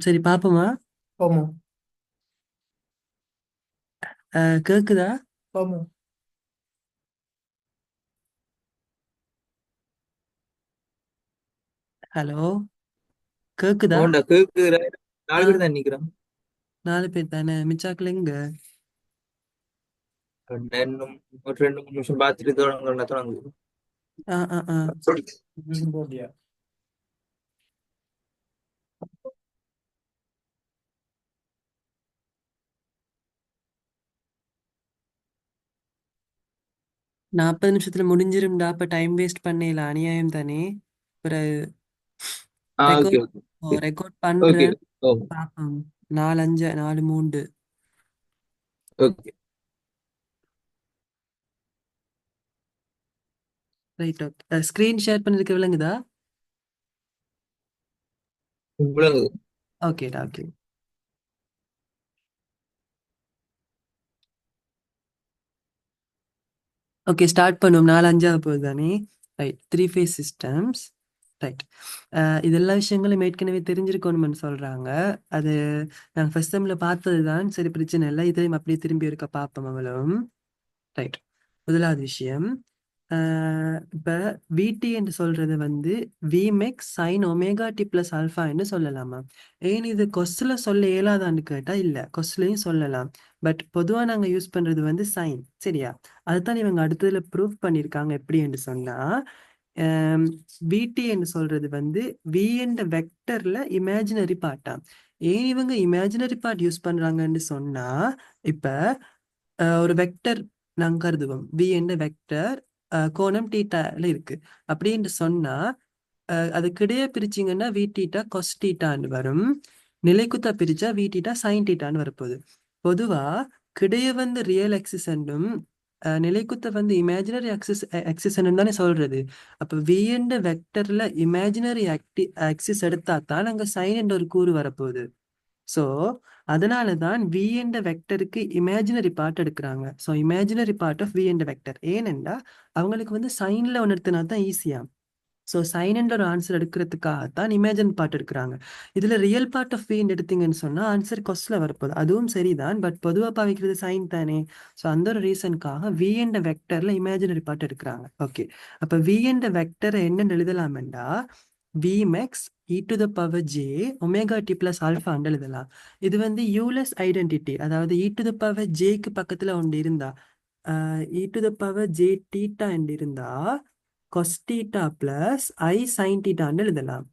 சரி பாப்போமா. ஆமா. கேக்குதா? ஆமா. ஹலோ, கேக்குதா? ஓண்டா கேக்குற. ஆ, 4 பேர் தான் நிக்கிறோம். 4 பேர் தானே, மிச்சாக்கள் எங்க? இன்னும் ஒரு 2 3 நிமிஷம் பார்த்துட்டு தொடங்க தொடங்குது. ஆ ஆ ஆ போட்டியா? 40 நிமிஷத்துல முடிஞ்சிரும்டா. அப்ப டைம் வேஸ்ட் பண்ணல, அநியாயம் தானே. ஒரு okay record okay record okay. பண்றேன். ஓ பாப்போம். 4 5 4 3. Okay. Right, okay. Screen share பண்ணிருக்க விளங்குதா? இவ்வளவு. ஓகேடா, ஓகே. ஓகே, ஸ்டார்ட் பண்ணுவோம். 4 5 போகுது தானே. Right, three phase systems. Right. இது எல்லா விஷயங்களும் ஏற்கனவே தெரிஞ்சிருக்கணும்னு சொல்றாங்க. அது நாங்கள் ஃபர்ஸ்ட் டைம்ல பார்த்தது தான். சரி, பிரச்சனை இல்லை. இதையும் அப்படியே திரும்பி இருக்க பார்ப்போம் அவ்வளவும். ரைட். முதலாவது விஷயம், இப்ப விடி என்று சொல்றது வந்து V max sine omega D plus alpha என்று சொல்லலாமா? ஏன் இது கொஸ்ல சொல்ல இயலாதான்னு கேட்டா இல்ல, கொஸ்லையும் சொல்லலாம். பட் பொதுவா நாங்க யூஸ் பண்றது வந்து சைன். சரியா? அதுதான் இவங்க அடுத்ததுல ப்ரூஃப் பண்ணியிருக்காங்க. எப்படி என்று சொன்னா, விடி என்று சொல்றது வந்து வி என்ற வெக்டர்ல இமேஜினரி பார்ட்டா. ஏன் இவங்க இமேஜினரி பார்ட் யூஸ் பண்றாங்கன்னு சொன்னா, இப்ப ஒரு வெக்டர் நாங்க கருதுவோம். வி என்ற வெக்டர் கோணம் டீட்டால இருக்கு அப்படின்னு சொன்னா, அதுக்கிடையே பிரிச்சிங்கன்னா வி டீட்டா கொஸ் டீட்டான்னு வரும். நிலைக்குத்தா பிரிச்சா வி டீட்டா சைன் டீட்டான்னு வரப்போகுது. பொதுவா கிடையே வந்து ரியல் ஆக்சிஸ் என்றும் நிலைக்குத்த வந்து இமேஜினரி ஆக்சிஸ் தானே சொல்றது. அப்ப வி என்ற வெக்டர்ல இமேஜினரி ஆக்சிஸ் எடுத்தா தான் அங்க சைன் என்ற ஒரு கூறு வரப்போகுது. சோ அதனாலதான் வி என்ற வெக்டருக்கு இமேஜினரி பார்ட் எடுக்கிறாங்க. So imaginary part of v என்ற வெக்டர். ஏனென்றா அவங்களுக்கு வந்து சைன்ல ஒன்று எடுத்தனா தான் ஈஸியா. ஸோ சைன் என்ற ஒரு ஆன்சர் எடுக்கிறதுக்காகத்தான் இமேஜின் பார்ட் எடுக்கிறாங்க. இதுல ரியல் பார்ட் ஆஃப் வின்னு எடுத்தீங்கன்னு சொன்னா ஆன்சர் கொஸ்ட்ல வரப்போகுது. அதுவும் சரிதான், பட் பொதுவா பாவிக்கிறது சைன் தானே. ஸோ அந்த ஒரு ரீசனுக்காக வி என்ற வெக்டர்ல இமேஜினரி பார்ட் எடுக்கிறாங்க. ஓகே. அப்ப வி என்ற வெக்டரை என்னன்னு எழுதலாம்டா, V max E to the power J omega D plus alpha எழுதலாம். இது வந்து யூலஸ் ஐடென்டிட்டி. அதாவது இ டு த பவர் ஜேக்கு பக்கத்துல ஒன்று இருந்தா, E to the power J theta என்று இருந்தா cos theta plus I sine டீட்டான்னு எழுதலாம்.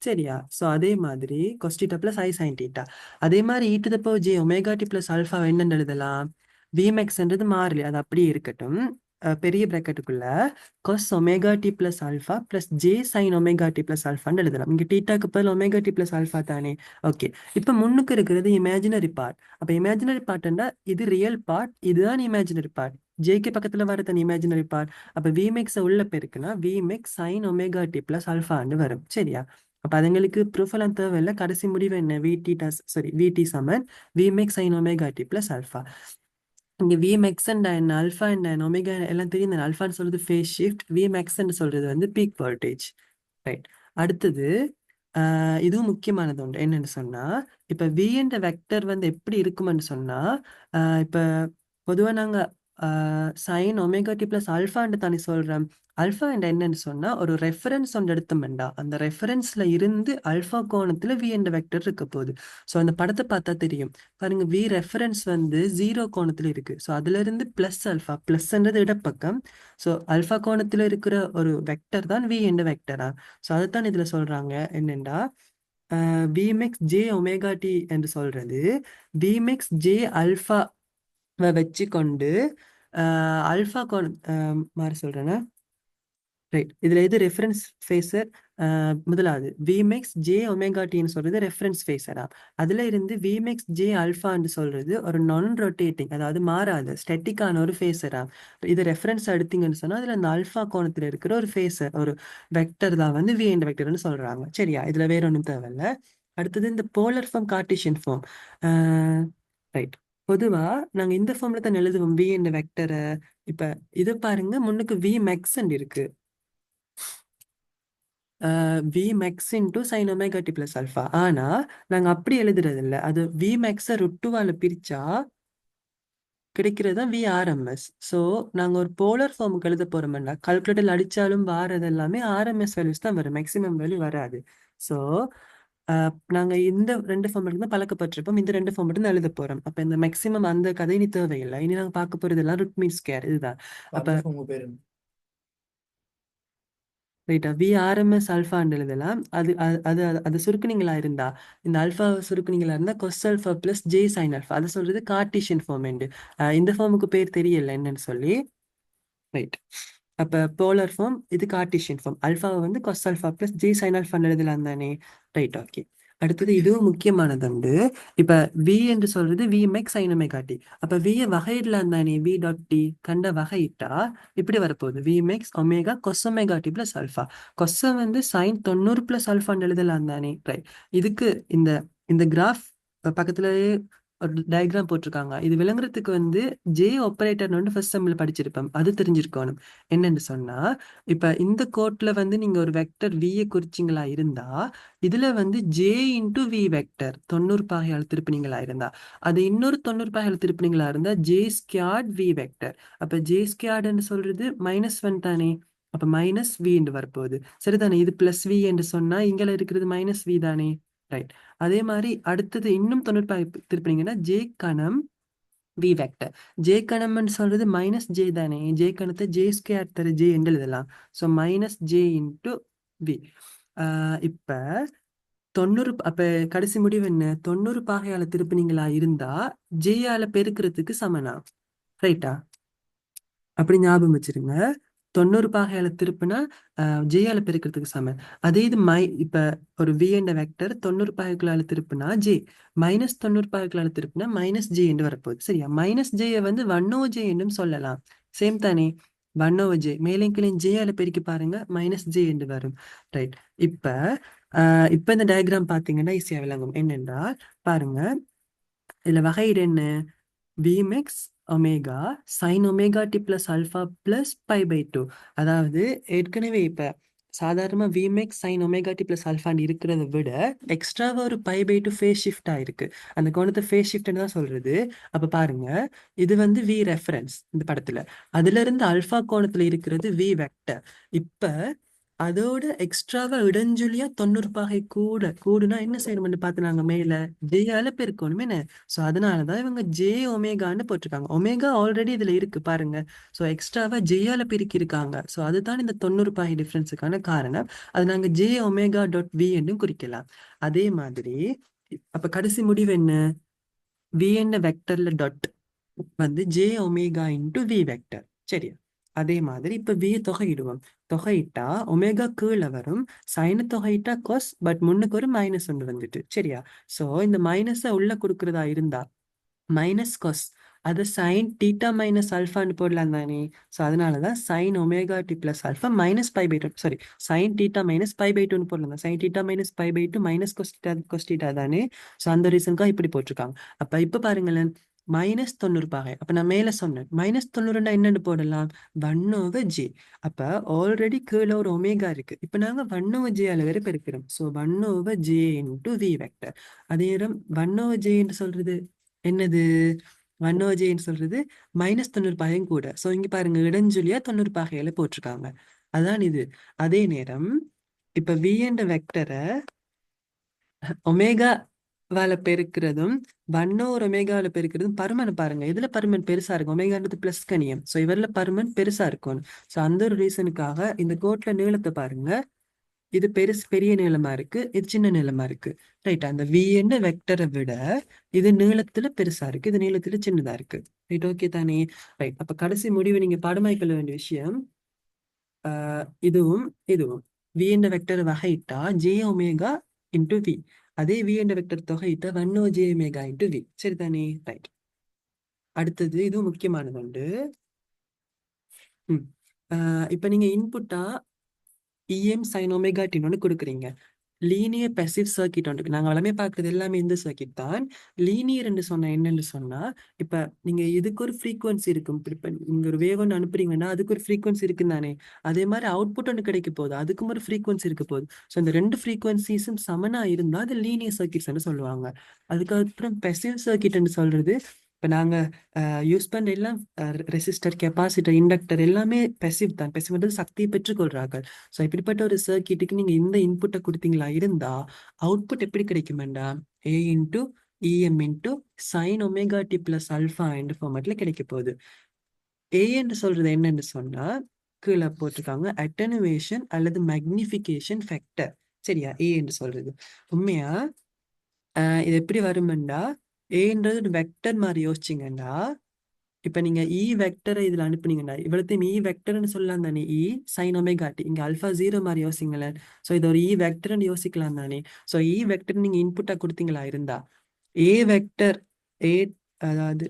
சரியா? சோ அதே மாதிரி cos theta plus I sine theta. அதே மாதிரி E to the power J omega D plus alpha என்னன்னு எழுதலாம்? விமெக்ஸ்ன்றது மாறிலி, அது அப்படியே இருக்கட்டும். பெரிய பிராக்கெட்டுக்குள்ள cos omega D plus alpha plus J sine omega D plus ஆல்ஃபான்னு எழுதலாம். இங்க டீட்டாக்கு பதில் ஒமேகா டி பிளஸ் ஆல்ஃபா தானே. ஓகே. இப்ப முன்னுக்கு இருக்கிறது இமேஜினரி பார்ட். அப்ப இமேஜினரி பார்ட்னா இது ரியல் பார்ட், இதுதான் இமேஜினரி பார்ட். ஜேக்கு பக்கத்துல வர தனி இமேஜினரி பார்ட். அப்ப விமெக்ஸ் உள்ள பெருக்குனா விமெக்ஸ் சைன் ஒமேகா டி பிளஸ் ஆல்ஃபான்னு வரும். சரியா? அப்ப அதுங்களுக்கு ப்ரூஃப் எல்லாம் தேவையில்லை. கடைசி முடிவு என்ன? விடி சமன் V max sine omega D plus alpha. இங்க V max and alpha and omega எல்லாம் தெரியும். ஆல்ஃபான்னு சொல்றது ஃபேஸ் ஷிஃப்ட், விஎம்எக்ஸ் சொல்றது வந்து பீக் வோல்டேஜ். ரைட். அடுத்தது இதுவும் முக்கியமானது உண்டு. என்னன்னு சொன்னா, இப்ப வி என்ற வெக்டர் வந்து எப்படி இருக்கும்னு சொன்னா, இப்ப பொதுவா நாங்க சைன் ஒமேகா டி பிளஸ் ஆல்ஃபான்னு தானே சொல்றோம். அல்ஃபா என்ற என்னன்னு சொன்னா ஒரு ரெஃபரன்ஸ் ஒன்று எடுத்தோம்டா, அந்த ரெஃபரன்ஸ்ல இருந்து அல்ஃபா கோணத்துல வி என்ற வெக்டர் இருக்க போகுது. ஸோ அந்த படத்தை பார்த்தா தெரியும். பாருங்க, வி ரெஃபரன்ஸ் வந்து 0 கோணத்துல இருக்கு. ஸோ அதுல இருந்து பிளஸ் அல்ஃபா, பிளஸ்ன்றது இடப்பக்கம். ஸோ அல்ஃபா கோணத்துல இருக்கிற ஒரு வெக்டர் தான் வி என்ற வெக்டரா. ஸோ அதைத்தான் இதுல சொல்றாங்க. என்னண்டா, விமெக்ஸ் ஜே ஒமேகா டி என்று சொல்றது விமெக்ஸ் ஜே அல்ஃபா வச்சு கொண்டு அல்ஃபா கோணம் மாதிரி சொல்றேன்னா. ரைட். இதுல எது ரெஃபரன்ஸ் ஃபேஸர்? முதலாவது விமெக்ஸ் ஜே ஒமேகா டின்னு சொல்றது ரெஃபரன்ஸ் ஃபேஸரா. அதுல இருந்து விமெக்ஸ் ஜே அல்ஃபான்னு சொல்றது ஒரு நான் ரொட்டேட்டிங், அதாவது மாறாத ஸ்டெட்டிக்கான ஒரு ஃபேஸரா. இது ரெஃபரன்ஸ் எடுத்தீங்கன்னு சொன்னா அதுல அந்த அல்ஃபா கோணத்துல இருக்கிற ஒரு ஃபேஸர், ஒரு வெக்டர் தான் வந்து வி என்ற வெக்டர்னு சொல்றாங்க. சரியா? இதுல வேற ஒன்றும் தேவையில்ல. அடுத்தது இந்த polar form, cartesian form. Right. பொதுவா நாங்க இந்த ஃபார்ம்ல தான் எழுதுவோம் வி என்ற வெக்டரை. இப்ப இது பாருங்க, முன்னுக்கு வி மெக்ஸ் இருக்கு. V max into sine omega D plus alpha. ஆனா நாங்க அப்படி எழுதுறது இல்ல. அது வி மேக்ஸை √2வால பிரிச்சா கிடைக்கிறது தான் விஆர்எம்எஸ். ஸோ நாங்கள் ஒரு போலார் ஃபார்முக்கு எழுத போகிறோம்னா கால்குலேட்டர் அடித்தாலும் வாரது எல்லாமே ஆர்எம்எஸ் வேல்யூஸ் தான் வரும், மேக்ஸிமம் வேல்யூ வராது. ஸோ நாங்கள் இந்த ரெண்டு ஃபார்மேட் தான் பழக்கப்பட்டிருப்போம், இந்த ரெண்டு ஃபார்மேட் தான் எழுத போகிறோம். அப்போ இந்த மேக்ஸிமம் அந்த கதை இனி தேவையில்லை. இனி நாங்கள் பார்க்க போகிறது எல்லாம் √, இதுதான். அப்போ ரைட்டா விஆர்எம்எஸ் ஆல்ஃபான்னு எழுதலாம். அது அது அது அது சுருக்குனீங்களா இருந்தா, இந்த ஆல்ஃபா சுருக்குனீங்களா இருந்தா cos alpha plus J sine alpha, அதை சொல்றது கார்டீசியன் ஃபார்ம். இந்த ஃபார்முக்கு பேர் தெரியல என்னன்னு சொல்லி. ரைட். அப்போ போலார் ஃபார்ம், இது கார்டீசியன் ஃபார்ம். ஆல்ஃபாவை வந்து cos alpha plus J sine ஆல்ஃபான்னு எழுதலாம் தானே. Right, okay. அடுத்தது இதுவும் முக்கியமானது உண்டு. இப்ப வி என்று சொல்றது v max sine omega t. அப்ப வியை வகையிடலாம் தானே. வி டாட் டி கண்ட வகையிட்டா இப்படி வரப்போகுது, V max omega cos omega D plus alpha. கொஸ்ஸை வந்து சைன் 90 பிளஸ் ஆல்ஃபான்னு எழுதலாம் தானே. ரைட். இதுக்கு இந்த இந்த கிராஃப் பக்கத்துலயே ஒரு டயக்ராம் போட்டிருக்காங்க. இது விளங்குறதுக்கு வந்து ஜே ஆப்பரேட்டர் வந்து ஃபர்ஸ்ட் செம்ல படிச்சிருப்போம், அது தெரிஞ்சிருக்கணும். என்னன்னு சொன்னா, இப்ப இந்த கோட்ல வந்து நீங்க ஒரு வெக்டர் வியை குறிச்சிங்களா இருந்தா, இதுல வந்து ஜே இன்டூ வி வெக்டர் 90 பாகையால் திருப்பினீங்களா இருந்தா, அது இன்னொரு 90 பாகையால் திருப்பினீங்களா இருந்தா ஜே ஸ்கியார்ட் வி வெக்டர். அப்ப ஜே ஸ்கியார்ட்னு சொல்றது -1 தானே. அப்ப மைனஸ் வி என்று வரப்போகுது, சரிதானே. இது பிளஸ் வி என்று சொன்னா இங்க இருக்கிறது மைனஸ் வி தானே. ரைட். அதே மாதிரி அடுத்தது இன்னும் 90 திருப்பினீங்கன்னா ஜே கணம் வி வெக்டர். ஜே கணம்னு சொல்றது மைனஸ் ஜே தானே. ஜே கணத்தை ஜே ஸ்கொயர் தர ஜே என்று எழுதலாம். So minus j into v. இப்ப 90, அப்ப கடைசி முடிவு என்ன, 90 பாகையால திருப்பினீங்களா இருந்தா ஜேயால பெருக்கிறதுக்கு சமனா. ரைட்டா. அப்படி ஞாபகம் வச்சிருங்க. 90 பாகையால திருப்பினா ஜேயால பெருக்கிறதுக்கு சமம். அதே இது இப்ப ஒரு வி என்ற வெக்டர் 90 பாகைகளால திருப்பினா ஜே, -90 பாகைகளால திருப்பினா மைனஸ் ஜே என்று வரப்போகுது. சரியா. மைனஸ் ஜேயை வந்து 1/(j) என்றும் சொல்லலாம். சேம் தானே. 1/(j) மேலே கீழே ஜேயால பெருக்கி பாருங்க, மைனஸ் ஜே என்று வரும். ரைட். இப்ப இப்ப இந்த டயக்ராம் பாத்தீங்கன்னா ஈஸியா விளங்கும். என்னென்றால் பாருங்க, இதுல வகையீடு என்ன, V max omega sine omega D plus alpha plus π/2. அதாவது ஏற்கனவே இப்ப சாதாரணமா V max sine omega D plus ஆல்ஃபான்னு இருக்கிறத விட எக்ஸ்ட்ராவா ஒரு π/2 ஃபேஸ் ஷிஃப்ட் ஆயிருக்கு. அந்த கோணத்தை ஃபேஸ் ஷிஃப்ட்னு தான் சொல்றது. அப்ப பாருங்க, இது வந்து வி ரெஃபரன்ஸ் இந்த படத்துல, அதுல இருந்து ஆல்ஃபா கோணத்துல இருக்கிறது வி வெக்டர். இப்ப அதோட எக்ஸ்ட்ராவா இடஞ்சுழியா 90 பாகை கூடுனா என்ன செய்யணும்னு பார்த்து நாங்க மேல ஜேயால பெருக்கணும் என்ன. ஸோ அதனாலதான் இவங்க ஜே ஒமேகான்னு போட்டிருக்காங்க. ஒமேகா ஆல்ரெடி இதுல இருக்கு பாருங்க. ஸோ எக்ஸ்ட்ராவா ஜேயால பெருக்கி இருக்காங்க. ஸோ அதுதான் இந்த 90 பாகை டிஃபரன்ஸுக்கான காரணம். அது நாங்க ஜே ஒமேகா டாட் வி என்றும் குறிக்கலாம். அதே மாதிரி அப்ப கடைசி முடிவு என்ன, வி என்ன வெக்டர்ல டாட் வந்து J omega into V vector. சரியா. அதே மாதிரி இப்ப வி தொகையிடுவோம். தொகையிட்டா ஒமேகா கீழே வரும், சைன தொகையிட்டா கொஸ், பட் முன்னுக்கு ஒரு மைனஸ் ஒன்று வந்துட்டு. சரியா. சோ இந்த மைனஸை உள்ள கொடுக்கறதா இருந்தா மைனஸ் கொஸ், அதை சைன் டீட்டா மைனஸ் ஆல்ஃபான்னு போடலாம் தானே. ஸோ அதனாலதான் sine omega D plus alpha minus π/2, sorry sine theta minus π/2ன்னு போடலாம். Sine theta minus π/2 minus cos theta தானே. ஸோ அந்த ரீசனுக்காக இப்படி போட்டிருக்காங்க. அப்ப இப்ப பாருங்களேன், -90 பாகை. அப்ப நான் மேல சொன்னேன் -90 என்னன்னு போடலாம், 1/(j). அப்ப ஆல்ரெடி கீழே ஒரு ஒமேகா இருக்கு. இப்ப நாங்க 1/(j) வேற பெருக்கிறோம். So 1/(j) into V vector. அதே நேரம் 1/(j) என்று சொல்றது என்னது, 1/(j) சொல்றது -90 பாகையும் கூட. சோ இங்க பாருங்க, இடஞ்சுழியா 90 பாகையில போட்டிருக்காங்க. அதான் இது. அதே நேரம் இப்ப வி என்ற வெக்டரை ஒமேகாவால பெருக்கிறதும் 1/(ஒமேகாவால பெருக்கிறதும் பருமன் பாருங்க. இதுல பருமன் பெருசா இருக்கும், ஒமேகான்றது பிளஸ் கணியம். சோ இவர்ல பருமன் பெருசா இருக்கும். சோ அந்த ஒரு ரீசனுக்காக இந்த கோட்ல நீளத்தை பாருங்க, இது பெரிய நீளமா இருக்கு, இது சின்ன நீளமா இருக்கு. ரைட். அந்த வி என்ற வெக்டரை விட இது நீளத்துல பெருசா இருக்கு, இது நீளத்துல சின்னதா இருக்கு. ரைட், ஓகே தானே. ரைட். அப்ப கடைசி முடிவு நீங்க பாடமாய்க்கொள்ள வேண்டிய விஷயம், இதுவும் இதுவும் வி என்ற வெக்டர் வகையிட்டா ஜே ஒமேகா இன்டு வி, அதே வி என்ற வெக்டர் தொகையிட்டா 1/(j ஒமேகா இன்டு வி. சரிதானே. ரைட். அடுத்தது இதுவும் முக்கியமானது உண்டு. இப்ப நீங்க இன்புட்டா இஎம் சைன் ஒமேகா டின்னு கொடுக்குறீங்க. லீனியர் பெசிவ் சர்க்கிட் ஒன்று நாங்கள் எல்லாமே பார்க்குறது எல்லாமே இந்த சர்க்கிட் தான். லீனியர் என்று சொன்னா என்னன்னு சொன்னா, இப்ப நீங்க இதுக்கு ஒரு ஃப்ரீக்வன்சி இருக்கும். இப்ப நீங்க ஒரு வேவ் ஒன்று அனுப்புறீங்கன்னா அதுக்கு ஒரு ஃப்ரீக்வன்சி இருக்குன்னு தானே. அதே மாதிரி அவுட்புட் ஒன்று கிடைக்க போகுது, அதுக்கும் ஒரு ஃப்ரீக்வன்சி இருக்க போகுது. ஸோ இந்த ரெண்டு ஃப்ரீக்வன்சிஸும் சமனா இருந்தா அது லீனியர் சர்க்கிட்ஸ்ன்னு சொல்லுவாங்க. அதுக்கப்புறம் பெசிவ் சர்க்கிட்னு சொல்றது, இப்ப நாங்க யூஸ் பண்ற எல்லாம் ரெசிஸ்டர், கெப்பாசிட்டர், இண்டக்டர் எல்லாமே பெசிவ் தான். பெசிவ் வந்து சக்தியை பெற்றுக்கொள்றார்கள். ஸோ இப்படிப்பட்ட ஒரு சர்க்கிட்டுக்கு நீங்க இந்த இன்புட்டை கொடுத்தீங்களா இருந்தா அவுட்புட் எப்படி கிடைக்குமெண்டா, A into E M into sine omega D plus alpha என்ற ஃபார்மேட்ல கிடைக்க போகுது. ஏ என்று சொல்றது என்னன்னு சொன்னா, கீழே போட்டிருக்காங்க அட்டனுவேஷன் அல்லது மேக்னிஃபிகேஷன் ஃபேக்டர். சரியா? ஏ என்று சொல்றது உண்மையா இது எப்படி வருமெண்டா, ஏன்றது ஒரு வெக்டர் மாதிரி யோசிச்சிங்கன்னா, இப்ப நீங்க இ வெக்டரை இதுல அனுப்புனீங்கன்னா இவ்வளத்தையும் இ வெக்டர்னு சொல்லலாம் தானே. இ சைன் ஒமேகா டி இங்க அல்பா ஜீரோ மாதிரி யோசிங்களேன். ஸோ இது ஒரு இ வெக்டர்னு யோசிக்கலாம் தானே. ஸோ இ வெக்டர் நீங்க இன்புட்டா கொடுத்தீங்களா இருந்தா ஏ வெக்டர், ஏ அதாவது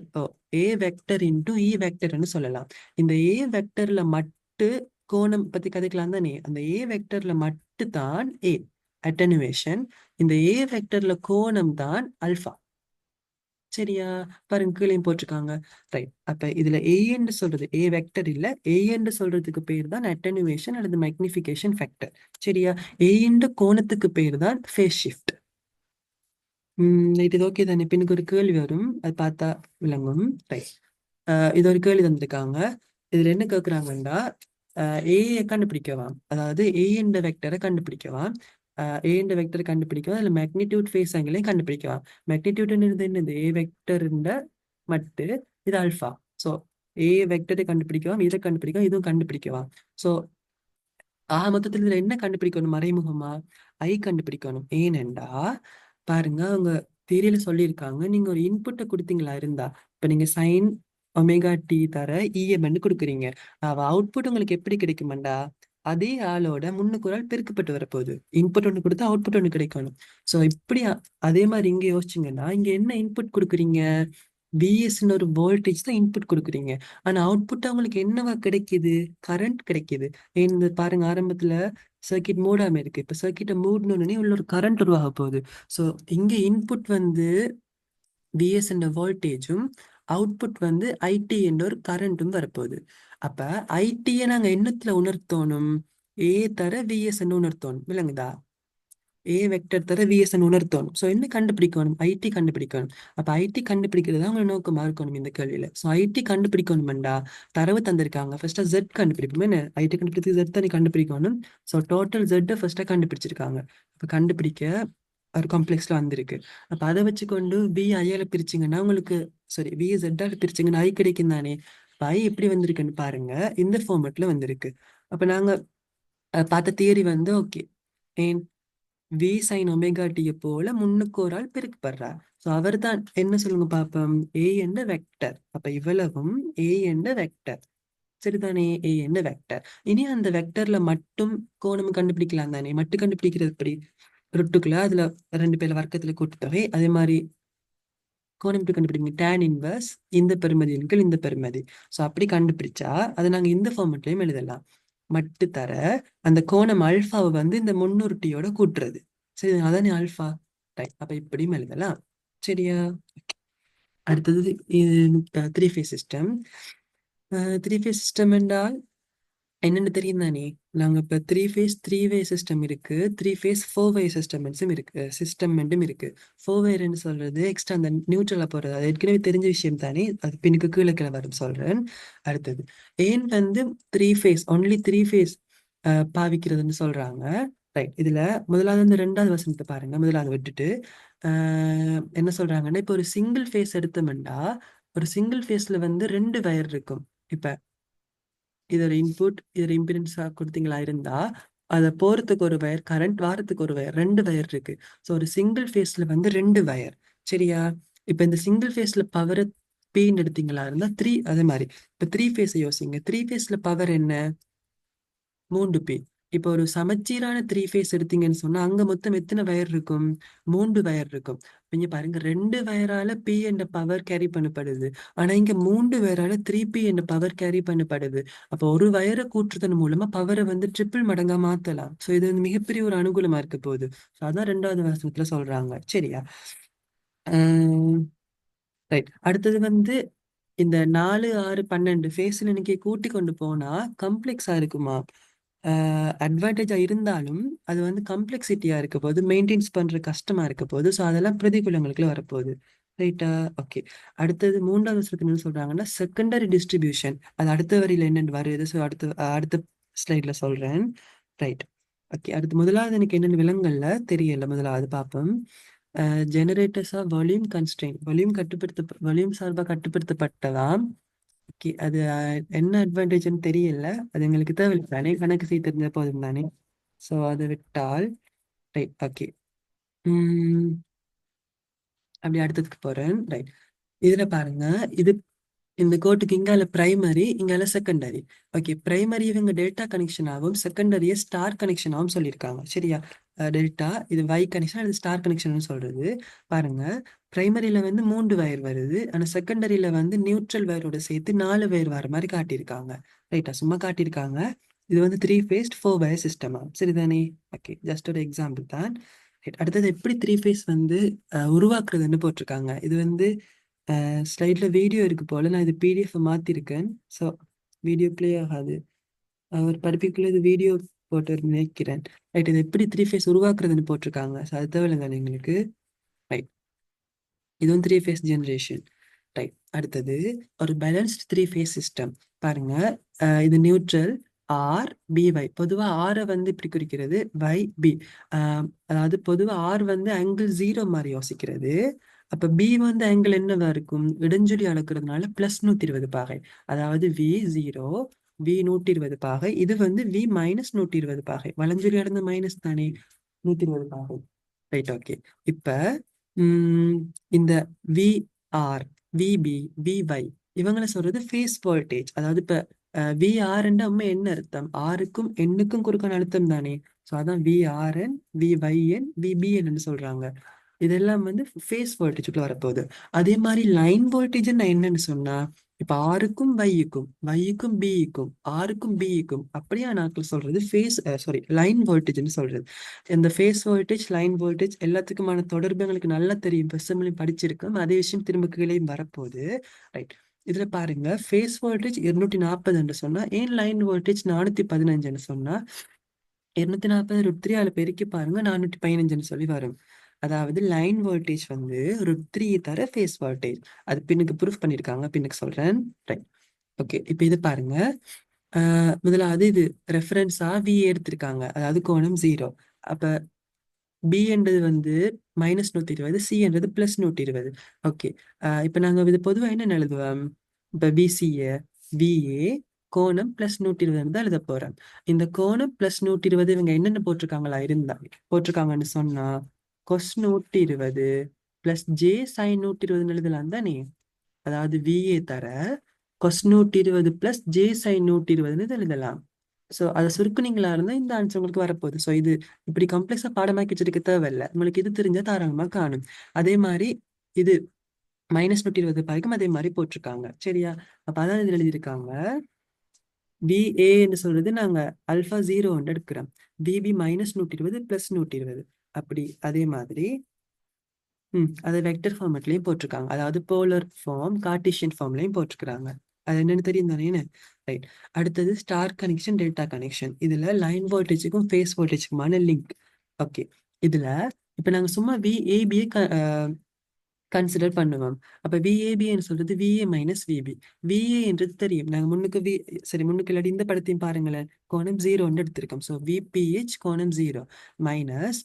ஏ வெக்டர் இன்டூ இ வெக்டர்னு சொல்லலாம். இந்த ஏ வெக்டர்ல மட்டு கோணம் பத்தி கதைக்கலாம் தானே. அந்த ஏ வெக்டர்ல மட்டு தான் ஏ அட்டனுவேஷன், இந்த ஏ வெக்டர்ல கோணம் தான் அல்பா. சரியா? பாருங்க கீழேயும் போட்டிருக்காங்க. ரைட். அப்ப இதுல ஏ என்று சொல்றது ஏ வெக்டர் இல்ல, ஏ என்று சொல்றதுக்கு பேர் தான் அட்டனுவேஷன் அல்லது மேக்னிஃபிகேஷன் ஃபேக்டர். சரியா? ஏ என்ற கோணத்துக்கு பேர் தான் ஃபேஸ் ஷிஃப்ட். இது ஓகே தானே. இப்ப எனக்கு ஒரு கேள்வி வரும், அது பார்த்தா விளங்கும். ரைட். இது ஒரு கேள்வி தந்திருக்காங்க. இதுல என்ன கேட்குறாங்கன்னா, ஏஐ கண்டுபிடிக்கவாம், அதாவது ஏ என்ற வெக்டரை கண்டுபிடிக்கவாம். ஏ என்ற வெக்டரை கண்டுபிடிக்கலாம், அதுல மேக்னிடியூட் ஃபேஸ் ஆங்கிளையும் கண்டுபிடிக்கலாம். மேக்னிடியூட் என்னது, ஏ வெக்டர் மட்டு இது அல்ஃபா. ஸோ ஏ வெக்டரை கண்டுபிடிக்கலாம், இதை கண்டுபிடிக்கலாம், இதுவும் கண்டுபிடிக்கலாம். ஸோ மொத்தத்தில் இதுல என்ன கண்டுபிடிக்கணும், மறைமுகமா ஐ கண்டுபிடிக்கணும். ஏனெண்டா பாருங்க அவங்க தியரியில சொல்லியிருக்காங்க, நீங்க ஒரு இன்புட்டை கொடுத்தீங்களா இருந்தா, இப்ப நீங்க சைன் ஒமேகா டி தர இஎம் கொடுக்குறீங்க, அவுட்புட் உங்களுக்கு எப்படி கிடைக்குமாண்டா, அதே ஆளோட முன்னுக்கு ஒரு ஆள் பெருக்கப்பட்டு வரப்போகுது. இன்புட் ஒன்று கொடுத்தா அவுட்புட் ஒன்று கிடைக்கணும். ஸோ இப்படி அதே மாதிரி இங்க யோசிச்சிங்கன்னா, இங்க என்ன இன்புட் கொடுக்குறீங்க, விஎஸ்ன்னு ஒரு வோல்டேஜ் தான் இன்புட் கொடுக்குறீங்க. ஆனா அவுட்புட் அவங்களுக்கு என்னவா கிடைக்குது, கரண்ட் கிடைக்குது. இந்த பாருங்க ஆரம்பத்துல சர்க்கிட் மூடாம இருக்கு, இப்ப சர்க்கிட்டை மூடணும்னே உள்ள ஒரு கரண்ட் உருவாக போகுது. ஸோ இங்க இன்புட் வந்து விஎஸ் என்ற வோல்டேஜும், அவுட்புட் வந்து ஐடி என்ற ஒரு கரண்ட்டும் வரப்போகுது. அப்ப ஐடியை நாங்க என்னத்துல உணர்த்தணும், ஏ தர விஎஸ் உணர்த்தணும். விளங்குதா? ஏ வெக்டர் தர விஎஸ்என் உணர்த்தணும். ஸோ என்ன கண்டுபிடிக்கணும், ஐடி கண்டுபிடிக்கணும். அப்ப ஐடி கண்டுபிடிக்கிறது தான் உங்களை நோக்கமா இருக்கணும் இந்த கேள்வியில. ஸோ ஐடி கண்டுபிடிக்கணும்டா, தரவு தந்திருக்காங்க, ஃபர்ஸ்டா ஜெட் கண்டுபிடிப்போம். என்ன ஐடி கண்டுபிடிச்சு ஜெட் தான் கண்டுபிடிக்கணும். ஸோ டோட்டல் ஜெட்டை ஃபர்ஸ்டா கண்டுபிடிச்சிருக்காங்க. இப்ப கண்டுபிடிக்க ஒரு காம்ப்ளெக்ஸ்ல வந்திருக்கு. அப்ப அதை வச்சுக்கொண்டு வி ஐயால பிரிச்சிங்கன்னா உங்களுக்கு, சாரி வி ஜெட்டால பிரிச்சிங்கன்னா ஐ கிடைக்கும் தானே. இப்ப ஐ எப்படி வந்திருக்குன்னு பாருங்க, இந்த ஃபார்மேட்ல வந்திருக்கு. அப்ப நாங்க பார்த்த தியரி வந்து ஓகே, ஏன் வி சைன் ஒமேகா டியை போல முன்னுக்கு ஒரு ஆள் பெருக்கப்படுறார். ஸோ அவர் தான் என்ன சொல்லுங்க பாப்போம், ஏ என்ற வெக்டர். அப்ப இவ்வளவும் ஏ என்ற வெக்டர். சரிதானே, ஏ என்ற வெக்டர். இனி அந்த வெக்டர்ல மட்டும் கோணம் கண்டுபிடிக்கலாம் தானே. மட்டும் கண்டுபிடிக்கிறது எப்படி, ரொட்டுக்குள்ள அதுல ரெண்டு பேர்ல வர்க்கத்துல கூட்டுத்தொகை, அதே மாதிரி கோணம் எப்படி கண்டுபிடிங்க, டேன் இன்வர்ஸ் இந்த பெருமதியின் கீழ் இந்த பெருமதி. ஸோ அப்படி கண்டுபிடிச்சா அதை நாங்க இந்த ஃபார்மெட்லயும் எழுதலாம். மட்டு தர அந்த கோணம் அல்ஃபாவை வந்து இந்த முன்னூறுட்டியோட கூட்டுறது. சரி, அதானே அல்ஃபா. ரைட். அப்ப இப்படியும் எழுதலாம். சரியா? அடுத்தது three phase system. Three phase system என்றால் என்னன்னு தெரியும் தானே. நாங்க இப்ப த்ரீ வே சிஸ்டம் இருக்கு, three phase four way system இருக்கு, இருக்கு. ஃபோர் வேர்ன்னு சொல்றது எக்ஸ்ட்ரா அந்த நியூட்ரலா போறது, அது ஏற்கனவே தெரிஞ்ச விஷயம் தானே, அது பின்னுக்கு கீழே கீழே வரும் சொல்றேன். அடுத்தது ஏன் வந்து three phase only three phase பாவிக்கிறதுன்னு சொல்றாங்க. ரைட். இதுல முதலாவது இந்த ரெண்டாவது வசனத்தை பாருங்க, முதலாவது விட்டுட்டு என்ன சொல்றாங்கன்னா, இப்ப ஒரு சிங்கிள் ஃபேஸ் எடுத்தோம்னா ஒரு சிங்கிள் ஃபேஸ்ல வந்து ரெண்டு வயர் இருக்கும். இப்ப இதோட இன்புட் இதோட இம்பிடன்ஸா கொடுத்தீங்களா இருந்தா அதை போறதுக்கு ஒரு வயர், கரண்ட் வாரத்துக்கு ஒரு வயர், ரெண்டு வயர் இருக்கு. ஸோ ஒரு சிங்கிள் ஃபேஸ்ல வந்து ரெண்டு வயர். சரியா? இப்ப இந்த சிங்கிள் ஃபேஸ்ல பவர் பின்னு எடுத்தீங்களா இருந்தா த்ரீ, அதே மாதிரி இப்ப த்ரீ ஃபேஸ் யோசிங்க, த்ரீ ஃபேஸ்ல பவர் என்ன, 3 பி. இப்போ ஒரு சமச்சீரான த்ரீ ஃபேஸ் எடுத்தீங்கன்னு சொன்னா அங்க மொத்தம் எத்தனை வயர் இருக்கும்? 3 வயர் இருக்கும். இங்க பாருங்க 2 வயரால பி என்ற பவர் கேரி பண்ணப்படுது. ஆனா இங்க 3 வயரால 3P என்ற பவர் கேரி பண்ணப்படுது. அப்போ ஒரு வயரை கூட்டுறதன் மூலமா பவரை வந்து ட்ரிபிள் மடங்கா மாத்தலாம். சோ இது வந்து மிகப்பெரிய ஒரு அனுகூலமா இருக்க போகுது. So அதான் 2வது வசனத்துல சொல்றாங்க. சரியா? ரைட். அடுத்தது வந்து இந்த 4, 6, 12 ஃபேஸ்ல இன்னைக்கு கூட்டி கொண்டு போனா காம்ப்ளெக்ஸா இருக்குமா? அட்வான்டேஜா இருந்தாலும் அது வந்து காம்ப்ளெக்சிட்டியா இருக்க போது, மெயின்டைன்ஸ் பண்ற கஷ்டமா இருக்க போது. ஸோ அதெல்லாம் பிரதிகூலங்களுக்குள்ள வரப்போகுது. ரைட்டா? ஓகே. அடுத்தது 3வது வசனத்துல என்ன சொல்றாங்கன்னா செகண்டரி டிஸ்ட்ரிபியூஷன். அது அடுத்த வரியில என்னென்னு வருது. ஸோ அடுத்த ஸ்லைட்ல சொல்றேன். ரைட். ஓகே. அடுத்து முதலாவது எனக்கு என்னென்ன விலங்கல்ல தெரியல. முதலாவது பார்ப்போம். Generators of volume constrain. Volume சார்பா கட்டுப்படுத்தப்பட்டதாம். ஓகே. அது என்ன அட்வான்டேஜ்னு தெரியல. அது எங்களுக்கு தேவையில்லை தானே, கணக்கு செய்ய தெரிஞ்ச போதும் தானே. ஸோ அதை விட்டால் ரைட். ஓகே. அப்படி அடுத்ததுக்கு போறேன். ரைட். இதுல பாருங்க, இது இந்த கோட்டுக்கு இங்கால பிரைமரி, இங்கால செகண்டரி. ஓகே. பிரைமரி இவங்க டெல்டா கனெக்ஷன் ஆகும், செகண்டரியை ஸ்டார் கனெக்ஷன் ஆகும் சொல்லியிருக்காங்க. சரியா? டெல்டா இது வை கனெக்ஷன், அது ஸ்டார் கனெக்ஷன் சொல்றது. பாருங்க, பிரைமரியில வந்து 3 வயர் வருது. ஆனா செகண்டரியில வந்து நியூட்ரல் வயரோட சேர்த்து 4 வயர் வர மாதிரி காட்டியிருக்காங்க. ரைட்டா? சும்மா காட்டியிருக்காங்க. இது வந்து 3 ஃபேஸ் 4 வயர் சிஸ்டமா? சரிதானே? ஓகே. ஜஸ்ட் ஒரு எக்ஸாம்பிள் தான். Right. அடுத்தது எப்படி 3 ஃபேஸ் வந்து உருவாக்குறதுன்னு போட்டிருக்காங்க. இது வந்து ஸ்லைட்ல வீடியோ இருக்கு போல, நான் இது பிடிஎஃப் மாத்திருக்கேன். ஸோ வீடியோ ப்ளே ஆகாது. ஒரு படிப்புக்குள்ள இது வீடியோ போட்டு நினைக்கிறேன். ரைட். இது எப்படி 3 ஃபேஸ் உருவாக்குறதுன்னு போட்டிருக்காங்க. ஸோ அது தேவையில்லை எங்களுக்கு. ரைட். இது வந்து 3 ஃபேஸ் ஜெனரேஷன். ரைட். அடுத்தது ஒரு பேலன்ஸ்ட் 3 ஃபேஸ் சிஸ்டம். பாருங்க, இது நியூட்ரல் ஆர் பி வை. பொதுவா ஆரை வந்து இப்படி குறிக்கிறது வை பி. அதாவது பொதுவா ஆர் வந்து ஆங்கிள் 0 மாதிரி யோசிக்கிறது. அப்ப பி வந்து ஆங்கிள் என்னவா இருக்கும்? இடைஞ்சொலி அளக்கிறதுனால பிளஸ் 120 பாகை. அதாவது வி 0, வி 120 பாகை. இது வந்து வி மைனஸ் 120 பாகை. வலஞ்சொலி அடைந்த மைனஸ் தானே, 120 பாகை. ரைட். ஓகே. இப்ப இந்த விஆர், விபி, விவை இவங்களை சொல்றது ஃபேஸ் வோல்டேஜ். அதாவது இப்ப விஆர்என் அம்மா என்ன அர்த்தம்? ஆருக்கும் எண்ணுக்கும் குறுக்கான அழுத்தம் தானே. ஸோ அதான் விஆர்என், விவைஎன், விபிஎன் சொல்றாங்க. இதெல்லாம் வந்து ஃபேஸ் வோல்டேஜுக்குள்ள வரப்போகுது. அதே மாதிரி லைன் வோல்டேஜ் நான் என்னன்னு சொன்னா, இப்ப ஆருக்கும் வையுக்கும் பிஇக்கும், ஆருக்கும் பிஇக்கும் அப்படியா நாட்கள் சொல்றது ஃபேஸ் லைன் வோல்டேஜ்னு சொல்றது. இந்த ஃபேஸ் வோல்டேஜ், லைன் வோல்டேஜ் எல்லாத்துக்குமான தொடர்பு எங்களுக்கு நல்லா தெரியும், பெஸ்ஸம்லையும் படிச்சிருக்கோம். அதே விஷயம் திரும்ப கீழேயும் வரப்போகுது. ரைட். இதுல பாருங்க, ஃபேஸ் வோல்டேஜ் 240 சொன்னா, ஏன் லைன் வோல்டேஜ் 415 சொன்னா, 240 √3 பெருக்கி பாருங்க, 415 சொல்லி வரும். அதாவது லைன் வோல்டேஜ் வந்து √3 தர ஃபேஸ் வோல்டேஜ். அது பின்னுக்கு ப்ரூஃப் பண்ணியிருக்காங்க, பின்னுக்கு சொல்றேன். ரைட். ஓகே. இப்போ இது பாருங்க, முதலாவது இது ரெஃபரன்ஸா வி எடுத்திருக்காங்க, அதாவது கோணம் 0. அப்ப பி என்றது வந்து -120, சி என்றது +120. ஓகே. இப்ப நாங்க இது பொதுவா என்ன எழுதுவோம்? இப்ப பிசிஏ விஏ கோணம் +120 தான் எழுத போறோம். இந்த கோணம் +120 இவங்க என்னென்ன போட்டிருக்காங்களா போட்டிருக்காங்கன்னு சொன்னா, கொஸ் 120 பிளஸ் ஜே சைன் 120 எழுதலாம் தானே. அதாவது விஏ தர கொஸ் 120 பிளஸ் ஜே சைன் 120 எழுதலாம். ஸோ அதை சுருக்குனீங்களா இருந்தா இந்த ஆன்சர் உங்களுக்கு வரப்போகுது. ஸோ இது இப்படி காம்ப்ளெக்ஸா பாடமாக்கி வச்சிருக்க தேவையில்லை, உங்களுக்கு இது தெரிஞ்சா தாராளமா காணும். அதே மாதிரி இது -120 பாய்க்கும் அதே மாதிரி போட்டிருக்காங்க. சரியா? அப்ப அதான் இதுல எழுதியிருக்காங்க. விஏ என்று சொல்றது நாங்க α 0 எடுக்கிறோம். விபி -120 +120. அப்படி அதே மாதிரி அதை வெக்டர் ஃபார்மேட்லயும் போட்டிருக்காங்க. அதாவது போலர் ஃபார்ம், கார்டீசியன் ஃபார்ம்லயும் போட்டிருக்காங்க. அது என்னன்னு தெரியும் தானே. ரைட். அடுத்தது ஸ்டார் கனெக்ஷன், டெல்டா கனெக்ஷன். இதுல லைன் வோல்டேஜுக்கும் ஃபேஸ் வோல்டேஜுக்குமான லிங்க். ஓகே. இதுல இப்ப நாங்க சும்மா விஏபியை கன்சிடர் பண்ணுவோம். அப்ப விஏபின்னு சொல்றது விஏ மைனஸ் விபி. விஏ என்றது தெரியும், நாங்க முன்னுக்கு இல்லாட்டி இந்த படத்தையும் பாருங்களேன், கோணம் 0 எடுத்திருக்கோம். ஸோ விபிஹெச் கோணம் 0 மைனஸ்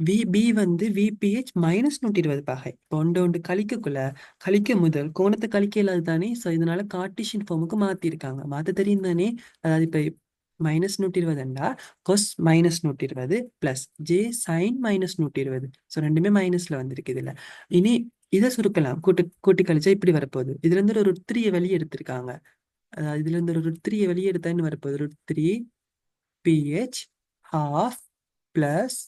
விபி வந்து விபிஹெச் -120 பாகை. இப்போ ஒன்று கழிக்க முதல் கோணத்தை கழிக்க இல்லாது தானே. ஸோ இதனால கார்டீசியன் ஃபார்முக்கு மாத்திருக்காங்க. மாத்த தெரியும் தானே. அதாவது இப்ப -120 கொஸ் -120 பிளஸ் ஜே சைன் -120. ஸோ ரெண்டுமே மைனஸ்ல வந்திருக்கு இதுல. இனி இதை சுருக்கலாம், கூட்டி கழிச்சா இப்படி வரப்போகுது. இதுல இருந்து ஒரு √3 வெளியே எடுத்திருக்காங்க. அதாவது இதுல இருந்து ஒரு √3 வெளியே எடுத்தான்னு வரப்போகுது. √3 பிஹெச் half பிளஸ்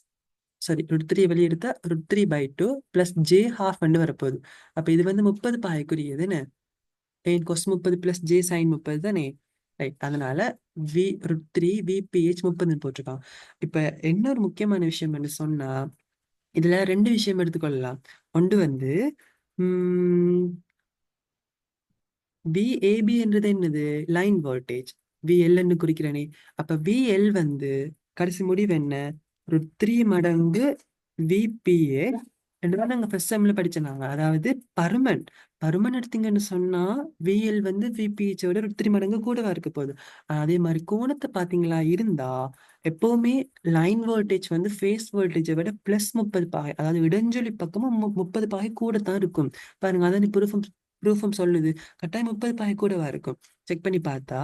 சாரி √3 வெளியே எடுத்தா √3/2 பிளஸ் ஜே ஹாஃப் வரப்போகுது. அப்ப இது வந்து 30 பாகைக்குரியது என்ன? tan cos 30 plus J sin 30 தானே? ரைட். அதனால √3 VPH 30 போட்டிருக்கான். இப்ப என்ன ஒரு முக்கியமான விஷயம் என்று சொன்னா, இதுல ரெண்டு விஷயம் எடுத்துக்கொள்ளலாம். ஒன்று வந்து VAB என்றது என்னது? Line voltage. VL ன்னு குறிக்கிறனே. அப்ப VL வந்து கடைசி முடிவு என்ன? √3 மடங்கு VPA என்றுதான் நாங்க ஃபர்ஸ்ட் செம்ல படிச்சோம். அதாவது பருமன் எடுத்தீங்கன்னு சொன்னா VL வந்து VPH விட √3 மடங்கு கூடவா இருக்க போகுது. அதே மாதிரி கோணத்தை பாத்தீங்களா இருந்தா எப்பவுமே லைன் வோல்டேஜ் வந்து ஃபேஸ் வோல்டேஜை விட +30 பாகை, அதாவது இடஞ்சொலி பக்கமும் 30 பாகை கூட தான் இருக்கும். பாருங்க, அதான் ப்ரூஃபும் சொல்லுது. கட்டாயம் 30 பாகை கூடவா இருக்கும். செக் பண்ணி பார்த்தா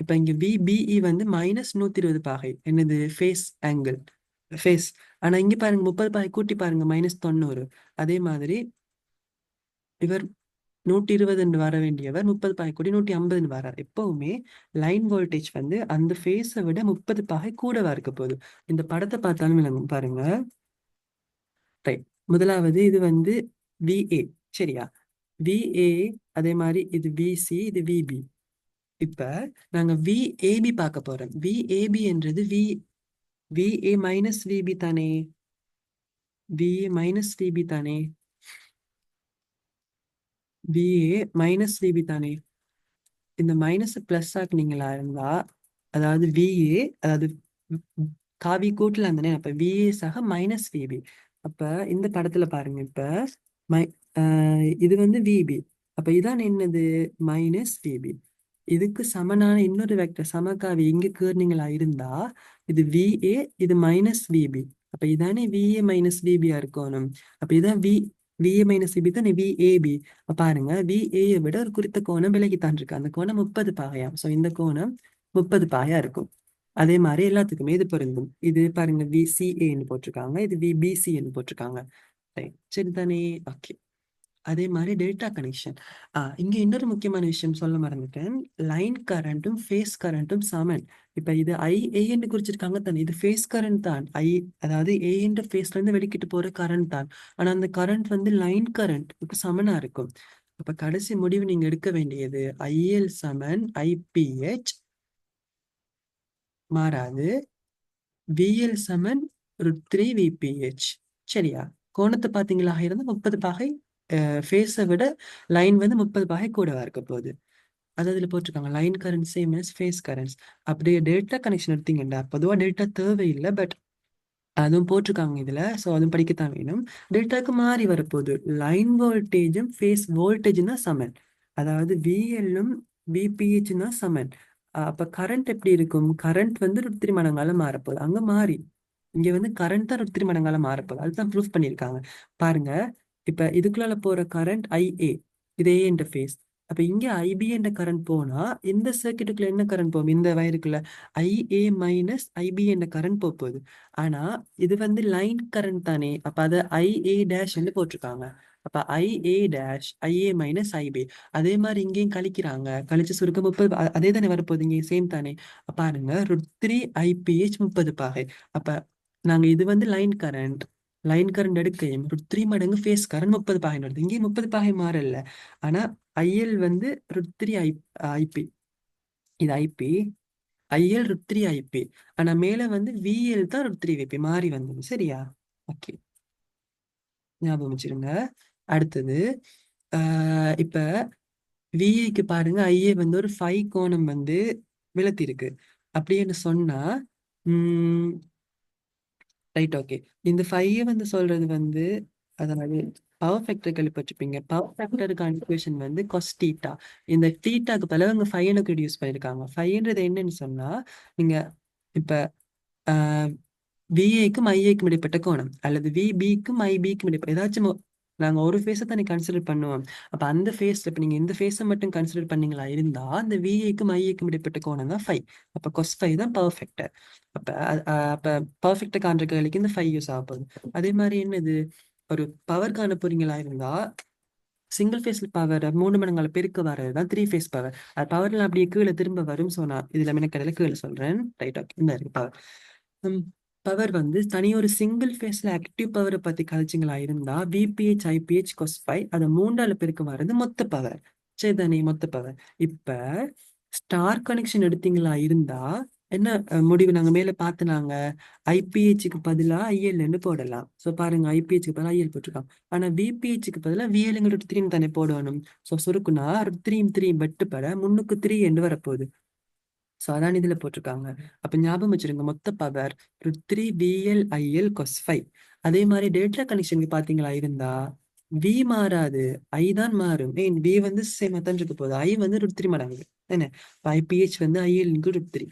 இப்ப இங்க VBE வந்து -120 பாகை. என்னது? Phase angle, phase. ஆனா இங்க பாருங்க 30 பாகை கூட்டி பாருங்க, -90. அதே மாதிரி இவர் 120 என்று வர வேண்டியவர் 30 பாகை கூடி 150 வரார். எப்பவுமே லைன் வோல்டேஜ் வந்து அந்த ஃபேஸை விட 30 பாகை கூடவா இருக்க போகுது. இந்த படத்தை பார்த்தாலும் விளங்கும் பாருங்க. ரைட். முதலாவது இது வந்து VA, சரியா? VA, அதே மாதிரி இது VC, இது VB. இப்ப நாங்க VAB பார்க்க போறோம். VAB என்றது VA மைனஸ் VB தானே? VA மைனஸ் VB தானே? VA மைனஸ் VB தானே? இந்த மைனஸ் பிளஸ் ஆக்குனீங்களா இருந்தா, அதாவது VA, அதாவது காவி கூட்டல இருந்தானே, அப்ப VA சக மைனஸ் VB. அப்ப இந்த படத்துல பாருங்க, இப்ப இது வந்து VB. அப்ப இதான் என்னது? Minus VB. இதுக்கு சமனான இன்னொரு வெக்டர் சமகாவி இங்க கேர்னீங்களா இருந்தா இது VA, இது மைனஸ் VB. அப்ப இதானே VA மைனஸ் VB இருக்கணும். அப்ப இதான் VA மைனஸ் VB தானே VAB. பாருங்க, VA விட ஒரு குறித்த கோணம் விலகித்தான் இருக்கு. அந்த கோணம் 30 பாகையாம். சோ இந்த கோணம் 30 பாகையா இருக்கும். அதே மாதிரி எல்லாத்துக்குமே இது பொருந்தும். இது பாருங்க VCAன்னு போட்டிருக்காங்க, இது VBCன்னு போட்டிருக்காங்க. ரைட், சரிதானே? ஓகே. அதே மாதிரி டெல்டா கனெக்ஷன். இங்க இன்னொரு முக்கியமான விஷயம் சொல்ல மறந்துட்டேன். லைன் கரண்ட்டும் ஃபேஸ் கரண்ட்டும் சமன். இப்ப இது IA என்று குறிச்சிருக்காங்க தானே, இது ஃபேஸ் கரண்ட் தான். அதாவது A என்ற ஃபேஸ்ல இருந்து வெளிக்கிட்டு போற கரண்ட் தான். ஆனா அந்த கரண்ட் வந்து லைன் கரண்ட் சமனா இருக்கும். அப்ப கடைசி முடிவு நீங்க எடுக்க வேண்டியது IL சமன் IPH மாறாது, VL சமன் √3 VPH. சரியா? கோணத்தை பாத்தீங்களா இருந்தா 30 பாகை, ஃபேஸை விட லைன் வந்து 30 பாகை கூடவா இருக்க போகுது. அது அதுல போட்டிருக்காங்க line current same as phase currents. அப்படியே டெல்டா கனெக்ஷன் எடுத்தீங்கன்னா பொதுவா டெல்டா தேவையில்லை, பட் அதுவும் போட்டிருக்காங்க இதுல. ஸோ அதுவும் படிக்கத்தான் வேணும். டெல்டாக்கு மாறி வரப்போகுது. லைன் வோல்டேஜும் ஃபேஸ் வோல்டேஜும் தான் சமன். அதாவது VL-ம் VPH தான் சமன். அப்ப கரண்ட் எப்படி இருக்கும்? கரண்ட் வந்து √3 மடங்கால மாறப்போகுது. அங்க மாறி இங்க வந்து கரண்ட் தான் √3 மடங்கால மாறப்போகுது. அதுதான் ப்ரூஃப் பண்ணியிருக்காங்க. பாருங்க, இப்ப இதுக்குள்ளால போற கரண்ட் IA, இது A என்ற ஃபேஸ். அப்ப இங்க IB என்ற கரண்ட் போனா இந்த சர்க்கியூட்டுக்குள்ள என்ன கரண்ட் போகும்? இந்த வயருக்குள்ள IA மைனஸ் IB என்ற கரண்ட் போகுது. ஆனா இது வந்து லைன் கரண்ட் தானே, அப்ப அதை IA- போட்டிருக்காங்க. அப்ப IA மைனஸ் IB. அதே மாதிரி இங்கேயும் கழிக்கிறாங்க, கழிச்சு சுருக்க 30 அதே தானே வரப்போகுது. இங்கே சேம் தானே. பாருங்க, √3 IPH 30 பாகை. அப்ப நாங்க இது வந்து லைன் கரண்ட் எடுக்கையும் √3 மடங்கு ஃபேஸ் கரண்ட் 30 பாகை வருது. இங்கே 30 பாகை மாறல. ஆனா IL வந்து √3 IP, இது IP. IL √3 IP. ஆனா மேல வந்து VL தான் √3 VP மாறி வந்தது. சரியா? ஓகே, ஞாபகம் வச்சிருங்க. அடுத்தது இப்ப VAக்கு பாருங்க, IA வந்து ஒரு 5 கோணம் வந்து விலத்தி இருக்கு அப்படின்னு சொன்னா, ரைட், ஓகே. இந்த 5 வந்து சொல்றது வந்து, அதாவது பவர் ஃபேக்டர் கேள்விப்பட்டிருப்பீங்க. பவர் ஃபேக்டருக்கான ஈக்குவேஷன் வந்து கொஸ் தீட்டா. இந்த தீட்டாக்கு பல அவங்க 5 யூஸ் பண்ணியிருக்காங்க. 5ன்றது என்னன்னு சொன்னா, நீங்க இப்ப VAக்கும் IAக்கும் இடைப்பட்ட கோணம், அல்லது VBக்கும் IBக்கும் இடைப்பட்ட ஏதாச்சும் நாங்க ஒரு ஃபேஸை தானே கன்சிடர் பண்ணுவோம். அப்ப அந்த ஃபேஸ்ல இப்ப நீங்க இந்த ஃபேஸை மட்டும் கன்சிடர் பண்ணீங்களா இருந்தா அந்த VAக்கும் IAக்கும் இடைப்பட்ட கோணம் தான் 5. அப்ப கொஸ் 5 தான் பவர் ஃபேக்டர். அப்ப அப்ப பர்ஃபெக்டா காண்ற கேள்விக்கு இந்த 5 யூஸ் ஆக போகுது. அதே மாதிரி என்னது, ஒரு பவர் காண போறீங்களா இருந்தா சிங்கிள் ஃபேஸ்ல பவர் 3 மடங்கால பெருக்க வர்றதுதான் 3 ஃபேஸ் பவர். அது பவர்ல அப்படியே கீழே திரும்ப வரும். ஸோ நான் இதுல மினக்கடையில கீழே சொல்றேன். Right, okay. இந்த இருக்கு பவர். பவர் வந்து தனி ஒரு சிங்கிள் ஃபேஸ்ல ஆக்டிவ் பவரை பத்தி கழிச்சிங்களா இருந்தா விபிஹெச் ஐபிஹெச் கொஸ்பை அதை மூன்றால பெருக்க வர்றது மொத்த பவர். சரி தானே, மொத்த பவர். இப்ப ஸ்டார் கனெக்ஷன் எடுத்தீங்களா இருந்தா என்ன முடிவு நாங்க மேல பார்த்துனாங்க, ஐபிஹெச்சுக்கு பதிலா ஐஎல்னு போடலாம். ஸோ பாருங்க, ஐபிஹெச்சுக்கு பதிலா ஐஎல் போட்டிருக்கான். ஆனா விபிஹெச்சுக்கு பதிலா விஎல்ங்கிற த்ரீ தானே போடணும். ஸோ சுருக்குனா த்ரீ த்ரீ வெட்டுப்பட முன்னுக்கு த்ரீ என்று வரப்போகுது. ஸோ அதான் இதுல போட்டிருக்காங்க. அப்ப ஞாபகம் வச்சிருங்க, மொத்த பவர் √3 VL IL cos 5. அதே மாதிரி டேட்டா கனெக்ஷனுக்கு பாத்தீங்களா இருந்தா வி மாறாது, ஐ தான் மாறும். ஏன் வி வந்து சேமா தான் இருக்க போகுது, ஐ வந்து √3 மடங்கு என்ன. ஐபிஹெச் வந்து ஐஎல் √3.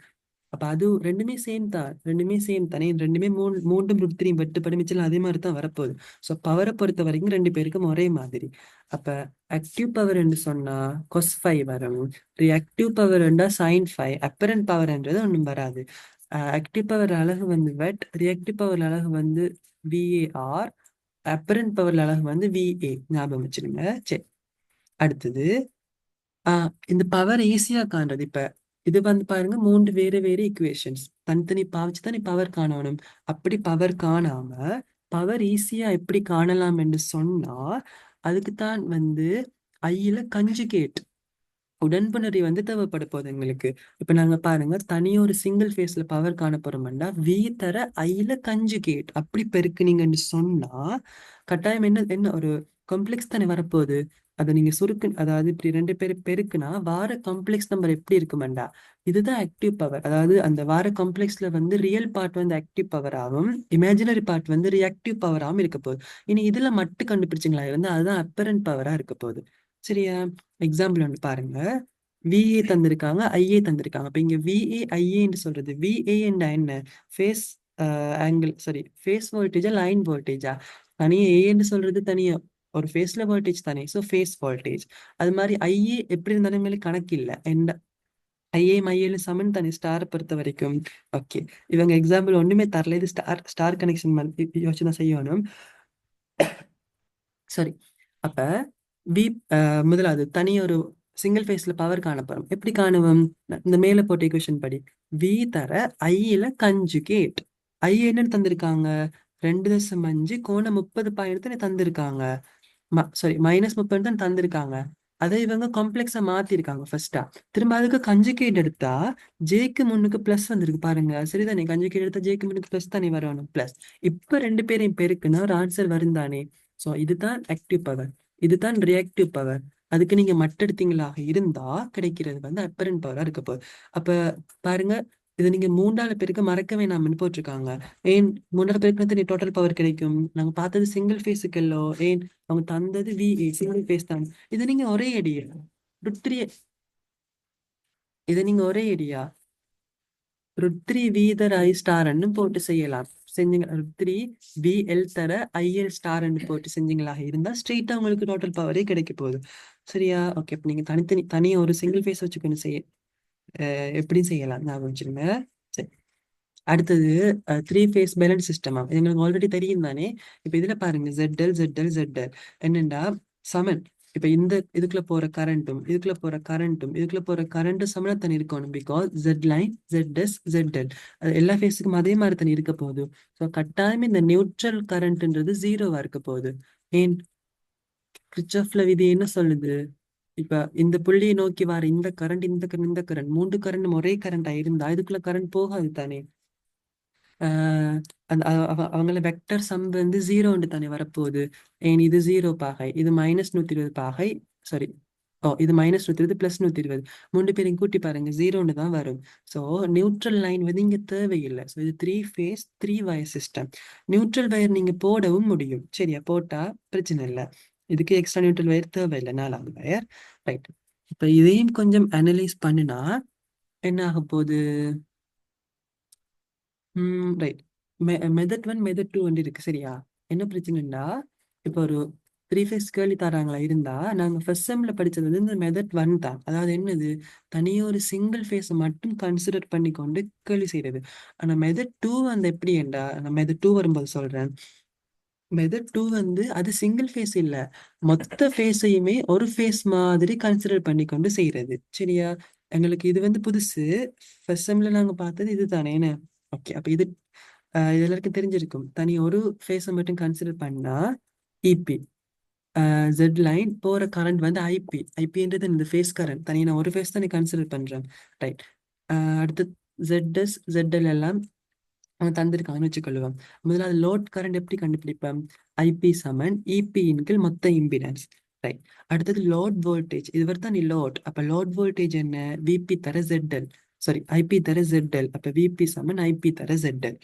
அப்ப அது ரெண்டுமே சேம் தான், ரெண்டுமே சேம் தானே, ரெண்டுமே மூன்றும் √3 வெட்டுப்படும் மிச்சம் அதே மாதிரி தான் வரப்போகுது. ஸோ பவரை பொறுத்த வரைக்கும் ரெண்டு பேருக்கும் ஒரே மாதிரி. அப்ப ஆக்டிவ் பவர் என்று சொன்னா cos 5 வரும், ரியாக்டிவ் பவர் என்றா sin 5, அப்பரண்ட் பவர்ன்றது ஒன்றும் வராது. ஆக்டிவ் பவர் அலகு வந்து வெட், ரியாக்டிவ் பவர் அலகு வந்து VAR, அப்பரண்ட் பவர் அலகு வந்து VA. ஞாபகம் வச்சிருங்க. சரி, அடுத்தது இந்த பவர் ஈஸியா காண்றது. இப்ப இது வந்து பாருங்க, மூன்று வேறு வேறு ஈக்குவேஷன்ஸ் தனித்தனி பாவிச்சு தான் நீ பவர் காணணும். அப்படி பவர் காணாம பவர் ஈஸியா எப்படி காணலாம் என்று சொன்னா அதுக்குத்தான் வந்து ஐயில கஞ்சுகேட் உடன்புணரி வந்து தேவைப்பட போகுது எங்களுக்கு. இப்ப நாங்க பாருங்க, தனி ஒரு சிங்கிள் ஃபேஸ்ல பவர் காண போறோம்னா வி தர ஐல கஞ்சுகேட் அப்படி பெருக்குனீங்கன்னு சொன்னா கட்டாயம் என்ன என்ன ஒரு காம்ப்ளெக்ஸ் தானே வரப்போகுது. அதை நீங்க சுருக்கு, அதாவது இப்படி ரெண்டு பேர் பெருக்குனா வார காம்ப்ளெக்ஸ் நம்பர் எப்படி இருக்குமெண்டா இதுதான் ஆக்டிவ் பவர். அதாவது அந்த வார காம்ப்ளெக்ஸ்ல வந்து ரியல் பார்ட் வந்து ஆக்டிவ் பவர் ஆகும், இமேஜினரி பார்ட் வந்து ரியாக்டிவ் பவர் ஆகும் இருக்க போகுது. இனி இதுல மட்டும் கண்டுபிடிச்சிங்களா இருந்தா அதுதான் அப்பரண்ட் பவரா இருக்க போகுது. சரியா, எக்ஸாம்பிள் ஒன்று பாருங்க. விஏ தந்திருக்காங்க, ஐஏ தந்திருக்காங்க. அப்ப இங்க விஏ ஐஏன்னு சொல்றது, விஏ என்ன ஃபேஸ் ஆங்கிள், சாரி ஃபேஸ் வோல்டேஜா லைன் வோல்டேஜா. தனியா ஏன்னு சொல்றது தனியா ஒரு ஃபேஸ்ல வோல்டேஜ் தானே, ஸோ ஃபேஸ் வோல்டேஜ். அது மாதிரி ஐஏ எப்படி இருந்தாலும் மேலே கணக்கு இல்லை, என்ன ஐஏ மைஏல சமன் தானே ஸ்டாரை பொறுத்த வரைக்கும். ஓகே, இவங்க எக்ஸாம்பிள் ஒண்ணுமே தரல, இது ஸ்டார் ஸ்டார் கனெக்ஷன் யோசிச்சு தான் செய்யணும். சரி, அப்ப வி முதலாவது தனி ஒரு சிங்கிள் ஃபேஸ்ல பவர் காணப்படும். எப்படி காணுவோம், இந்த மேல போட்ட ஈக்குவேஷன் படி வி தர ஐல கஞ்சுகேட். ஐ என்னன்னு தந்திருக்காங்க, 2.5 கோணம் 30 பாயிண்ட் தந்திருக்காங்க. சாரி -30 தான் தந்திருக்காங்க. அதை இவங்க காம்ப்ளெக்ஸா மாத்திருக்காங்க ஃபர்ஸ்டா. திரும்ப அதுக்கு கஞ்சுகேட் எடுத்தா ஜேக்கு முன்னுக்கு பிளஸ் வந்திருக்கு பாருங்க. சரிதானே, கஞ்சுகேட் எடுத்தா ஜேக்கு முன்னுக்கு பிளஸ் தானே வரணும், பிளஸ். இப்ப ரெண்டு பேரையும் பெருக்குன்னா ஒரு ஆன்சர் வரும் தானே. ஸோ இதுதான் ஆக்டிவ் பவர், இதுதான் ரியாக்டிவ் பவர். அதுக்கு நீங்க மட்டு எடுத்தீங்களாக இருந்தா கிடைக்கிறது வந்து அப்பரண்ட் பவரா இருக்க போகுது. அப்ப பாருங்க, இது நீங்க மூன்றால பெருக்க மறக்க வேணாம்னு போட்டிருக்காங்க. ஏன் மூன்றால பெருக்கினது டோட்டல் பவர் கிடைக்கும். நாங்க பார்த்தது சிங்கிள் ஃபேஸுக்கெல்லோ, ஏன் அவங்க தந்தது விஏ சிங்கிள் ஃபேஸ் தான். இது நீங்க ஒரே அடியா √3, இதை நீங்க ஒரே அடியா √3 V தர I ஸ்டார்ன்னு போட்டு செய்யலாம். செஞ்சீங்க √3 VL தர IL ஸ்டார்ன்னு போட்டு செஞ்சீங்களாக இருந்தா ஸ்ட்ரெயிட்டா உங்களுக்கு டோட்டல் பவரே கிடைக்க போகுது. சரியா, ஓகே. இப்ப நீங்க தனியா ஒரு சிங்கிள் ஃபேஸ் வச்சுக்கணும் செய்ய எப்படி செய்யலாம் ஞாபகம் வச்சுருங்க. சரி, அடுத்தது 3 ஃபேஸ் பேலன்ஸ் சிஸ்டமா, எங்களுக்கு ஆல்ரெடி தெரியும் தானே. இப்ப இதுல பாருங்க ZL ZL ZL என்னண்டா சமன். இப்ப இந்த இதுக்குள்ள போற கரண்ட்டும் இதுக்குள்ள போற கரண்ட்டும் இதுக்குள்ள போற கரண்ட்டும் சமனா தனி இருக்கணும். Because Z line ZS ZL எல்லா ஃபேஸுக்கும் அதே மாதிரி தனி இருக்க போகுது. ஸோ கட்டாயம் இந்த நியூட்ரல் கரண்ட்ன்றது ஜீரோவா இருக்க போகுது. ஏன் கிரிச்சாஃப்ல விதி என்ன சொல்லுது, இப்ப இந்த புள்ளியை நோக்கி வர இந்த கரண்ட் இந்த கரண்ட் இந்த கரண்ட் மூன்று கரண்ட் ஒரே கரண்டா இருந்தா இதுக்குள்ள கரண்ட் போகாது தானே. அந்த அவங்கள வெக்டர் சம் வந்து ஜீரோன்னு தானே வரப்போகுது. ஏன் இது 0 பாகை, இது -120 பாகை, சாரி இது -120 +120, மூன்று பேரையும் கூட்டி பாருங்க ஜீரோன்னு தான் வரும். ஸோ நியூட்ரல் லைன் வந்து இங்க தேவையில்லை. ஸோ இது 3 phase 3 wire system. Neutral wire நீங்க போடவும் முடியும். சரியா, போட்டா பிரச்சனை இல்லை, இதுக்கு எக்ஸ்ட்ரா நியூட்ரல் வயர் தேவையில்லை, 4வது வயர். ரைட், இப்ப இதையும் கொஞ்சம் அனலைஸ் பண்ணினா என்ன ஆக போகுது. ரைட், மெத்தட் 1 மெத்தட் 2 வந்து இருக்கு. சரியா, என்ன பிரச்சனைன்னா இப்போ ஒரு 3 ஃபேஸ் கேள்வி தராங்களா இருந்தா நாங்க ஃபர்ஸ்ட் செம்ல படிச்சது வந்து இந்த மெத்தட் 1 தான். அதாவது என்னது, தனியா ஒரு சிங்கிள் ஃபேஸை மட்டும் கன்சிடர் பண்ணி கொண்டு கேள்வி செய்யறது. ஆனா மெத்தட் 2 வந்து எப்படி என்றா, நான் மெத்தட் 2 வரும்போது சொல்றேன். மெத்தட் 2 வந்து அது சிங்கிள் ஃபேஸ் இல்ல, மொத்த ஃபேஸையுமே ஒரு ஃபேஸ் மாதிரி கன்சிடர் பண்ணி கொண்டு செய்யறது. சரியா, எங்களுக்கு இது வந்து புதுசு. ஃபர்ஸ்ட் செம்ல நாங்க பார்த்தது இது தானே. ஓகே, அப்ப இது இது எல்லாருக்கும் தெரிஞ்சிருக்கும். தனி ஒரு ஃபேஸை மட்டும் கன்சிடர் பண்ணா இபி, ஜெட் லைன் போற கரண்ட் வந்து ஐபி. ஐபின்றது இந்த ஃபேஸ் கரண்ட், தனி நான் ஒரு ஃபேஸ் தான் நீ கன்சிடர் பண்றேன், ரைட். அடுத்து ZS ZL எல்லாம் அவன் தந்திருக்கான்னு வச்சுக்கொள்ளுவான். முதல்ல லோட் கரண்ட் எப்படி கண்டுபிடிப்பேன்? ஐபி சமன் இபி இன்கிள் மொத்த இம்பிடன்ஸ், ரைட். அடுத்தது லோட் வோல்டேஜ், இது வரைக்கும் நீ லோட், அப்ப லோட் வோல்டேஜ் என்ன? விபி தர ZL, சாரி ஐபி தர ZL, அப்ப விபி சமன் ஐபி தர ZL.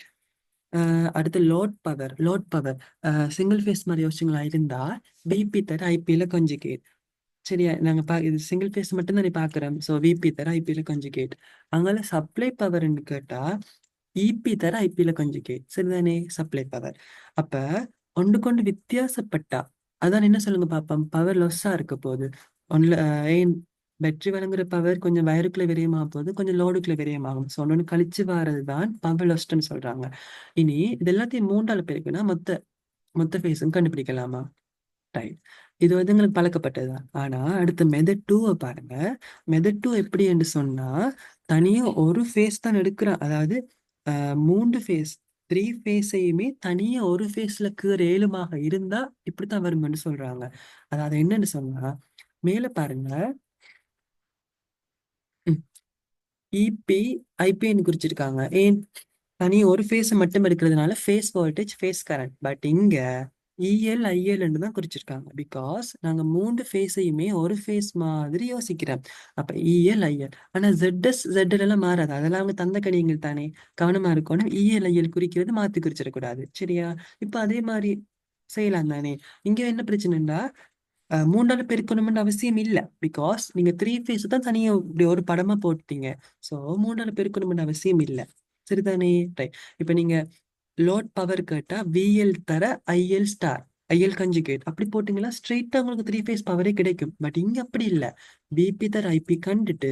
அடுத்து லோட் பவர் சிங்கிள் ஃபேஸ் மாதிரி யோசிச்சுங்களா இருந்தா விபி தர ஐபியில கொஞ்சிகேட். சரியா, நாங்க இது சிங்கிள் ஃபேஸ் மட்டும் தான் நீ பாக்குறோம். ஸோ விபி தர ஐபியில கொஞ்சிகேட். அங்கால சப்ளை பவர்ன்னு கேட்டா இபி தர ஐபியில கொஞ்சிகேட், சரிதானே? Supply power. அப்ப ஒன்றுக்கொண்டு வித்தியாசப்பட்டா அதான் என்ன சொல்லுங்க பாப்போம், பவர் லொஸ்ஸா இருக்க போகுது. ஒன்ல ஏன் பேட்டரி வழங்குற பவர் கொஞ்சம் வயருக்குள்ள விரயமாக போகுது, கொஞ்சம் லோடுக்குள்ள விரயமாகும். ஸோ ஒன்று கழிச்சு வர்றதுதான் பவர் லொஸ்ட்னு சொல்றாங்க. இனி இது எல்லாத்தையும் மூன்றால பெருக்குனா மொத்த மொத்த ஃபேஸும் கண்டுபிடிக்கலாமா? ரைட். இது வந்து எங்களுக்கு பழக்கப்பட்டதுதான். ஆனா அடுத்த மெத்தட் 2 பாருங்க. மெத்தட் 2 எப்படி என்று சொன்னா, தனியா ஒரு ஃபேஸ் தான் எடுக்கிறான். அதாவது 3 ஃபேஸ் 3 ஃபேஸையுமே தனியா ஒரு ஃபேஸ்ல கீற ஏழுமாக இருந்தா இப்படித்தான் வரும்னு சொல்றாங்க. அதாவது என்னன்னு சொன்னா, மேல பாருங்க, இபி ஐபின்னு குறிச்சிருக்காங்க. ஏன்? தனி ஒரு ஃபேஸ் மட்டும் இருக்கிறதுனால face voltage face current. But இங்க இஎல் ஐஎல்னு தான் குறிச்சிருக்காங்க. பிகாஸ் நாங்க 3 ஃபேஸையுமே ஒரு ஃபேஸ் மாதிரி யோசிக்கிறோம். அப்ப இஎல் ஐஎல். ஆனா ZS ZL எல்லாம் மாறாது, அதெல்லாம் அவங்க தந்த கணியங்கள் தானே. கவனமா இருக்கணும், இஎல் ஐஎல் குறிக்கிறது மாத்தி குறிச்சிடக்கூடாது, சரியா? இப்ப அதே மாதிரி செய்யலாம் தானே. இங்க என்ன பிரச்சனைன்னா, மூன்றால பெருக்கணும்னு அவசியம் இல்லை. பிகாஸ் நீங்க 3 ஃபேஸ் தான் தனியா இப்படி ஒரு படமா போட்டீங்க. ஸோ மூன்றால பெருக்கணும்னு அவசியம் இல்லை, சரிதானே? ரைட். இப்ப நீங்க லோட் பவர் கேட்டா விஎல் தர ஐஎல் ஸ்டார், ஐஎல் கஞ்சுகேட் அப்படி போட்டீங்களா ஸ்ட்ரெயிட்டா உங்களுக்கு 3 ஃபேஸ் பவரே கிடைக்கும். பட் இங்க அப்படி இல்லை. விபி தர ஐபி கண்டுட்டு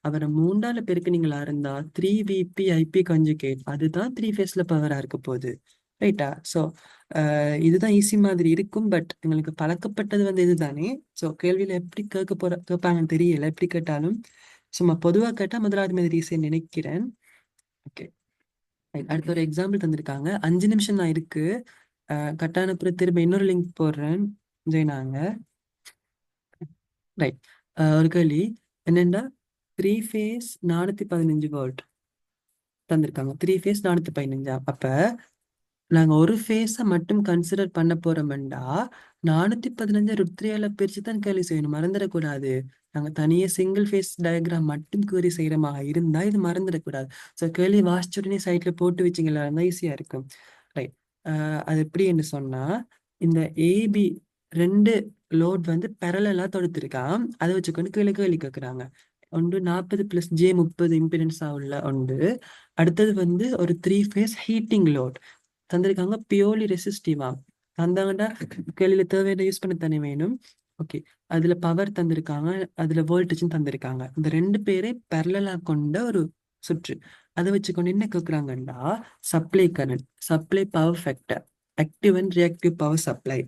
அவரை மூன்றால பெருக்குனீங்களா இருந்தா 3 விபி ஐபி கஞ்சுகேட், அதுதான் 3 ஃபேஸ்ல பவரா இருக்க போகுது, ரைட்டா? ஸோ இதுதான் ஈஸி மாதிரி இருக்கும். பட் எங்களுக்கு பழக்கப்பட்டது வந்து இதுதானே. ஸோ கேள்வியில எப்படி கேட்பாங்கன்னு தெரியல. எப்படி கேட்டாலும் சும்மா பொதுவா கேட்டா முதலாவது மாதிரி ஈஸின்னு நினைக்கிறேன். ஓகே, அடுத்த ஒரு எக்ஸாம்பிள் தந்திருக்காங்க. 5 நிமிஷம் தான் இருக்கு. கட்டான பிறகு திரும்ப இன்னொரு லிங்க் போடுறேன், ஜெயினாங்க. ரைட். ஒரு கேள்வி என்னண்டா, 3 ஃபேஸ் 415 வோல்ட் தந்திருக்காங்க. 3 ஃபேஸ் 415. அப்ப நாங்க ஒரு ஃபேஸை மட்டும் கன்சிடர் பண்ண போறோம்டா 415 √3 பிரிச்சு தான் கேள்வி செய்யணும், மறந்துடக்கூடாது. நாங்க தனியே சிங்கிள் ஃபேஸ் டயக்ராம் மட்டும் கூறி செய்யறமாக இருந்தா இது மறந்துடக்கூடாது. ஸோ கேள்வி வாசிச்ச உடனே சைட்ல போட்டு வச்சிங்களா இருந்தா ஈஸியா இருக்கும், ரைட். அது எப்படி என்று சொன்னா, இந்த ஏபி 2 லோட் வந்து பேரலா தொடுத்திருக்கான். அதை வச்சுக்கொண்டு கீழே கேள்வி கேட்குறாங்க. ஒன்று 40 + J 30 இம்பிடன்ஸா உள்ள ஒன்று. அடுத்தது வந்து ஒரு 3 ஃபேஸ் ஹீட்டிங் லோட் தந்திருக்காங்க, பியோர்லி ரெசிஸ்டிவா தந்தாங்கடா. கேள்வியில தேவையான யூஸ் பண்ண தானே வேணும். ஓகே, அதுல பவர் தந்திருக்காங்க, அதுல வோல்டேஜும் தந்திருக்காங்க. இந்த 2 பேரை பேரலா கொண்ட ஒரு சுற்று. அதை வச்சுக்கொண்டு என்ன கேட்குறாங்கண்டா, supply current, supply power factor, active and reactive power supply.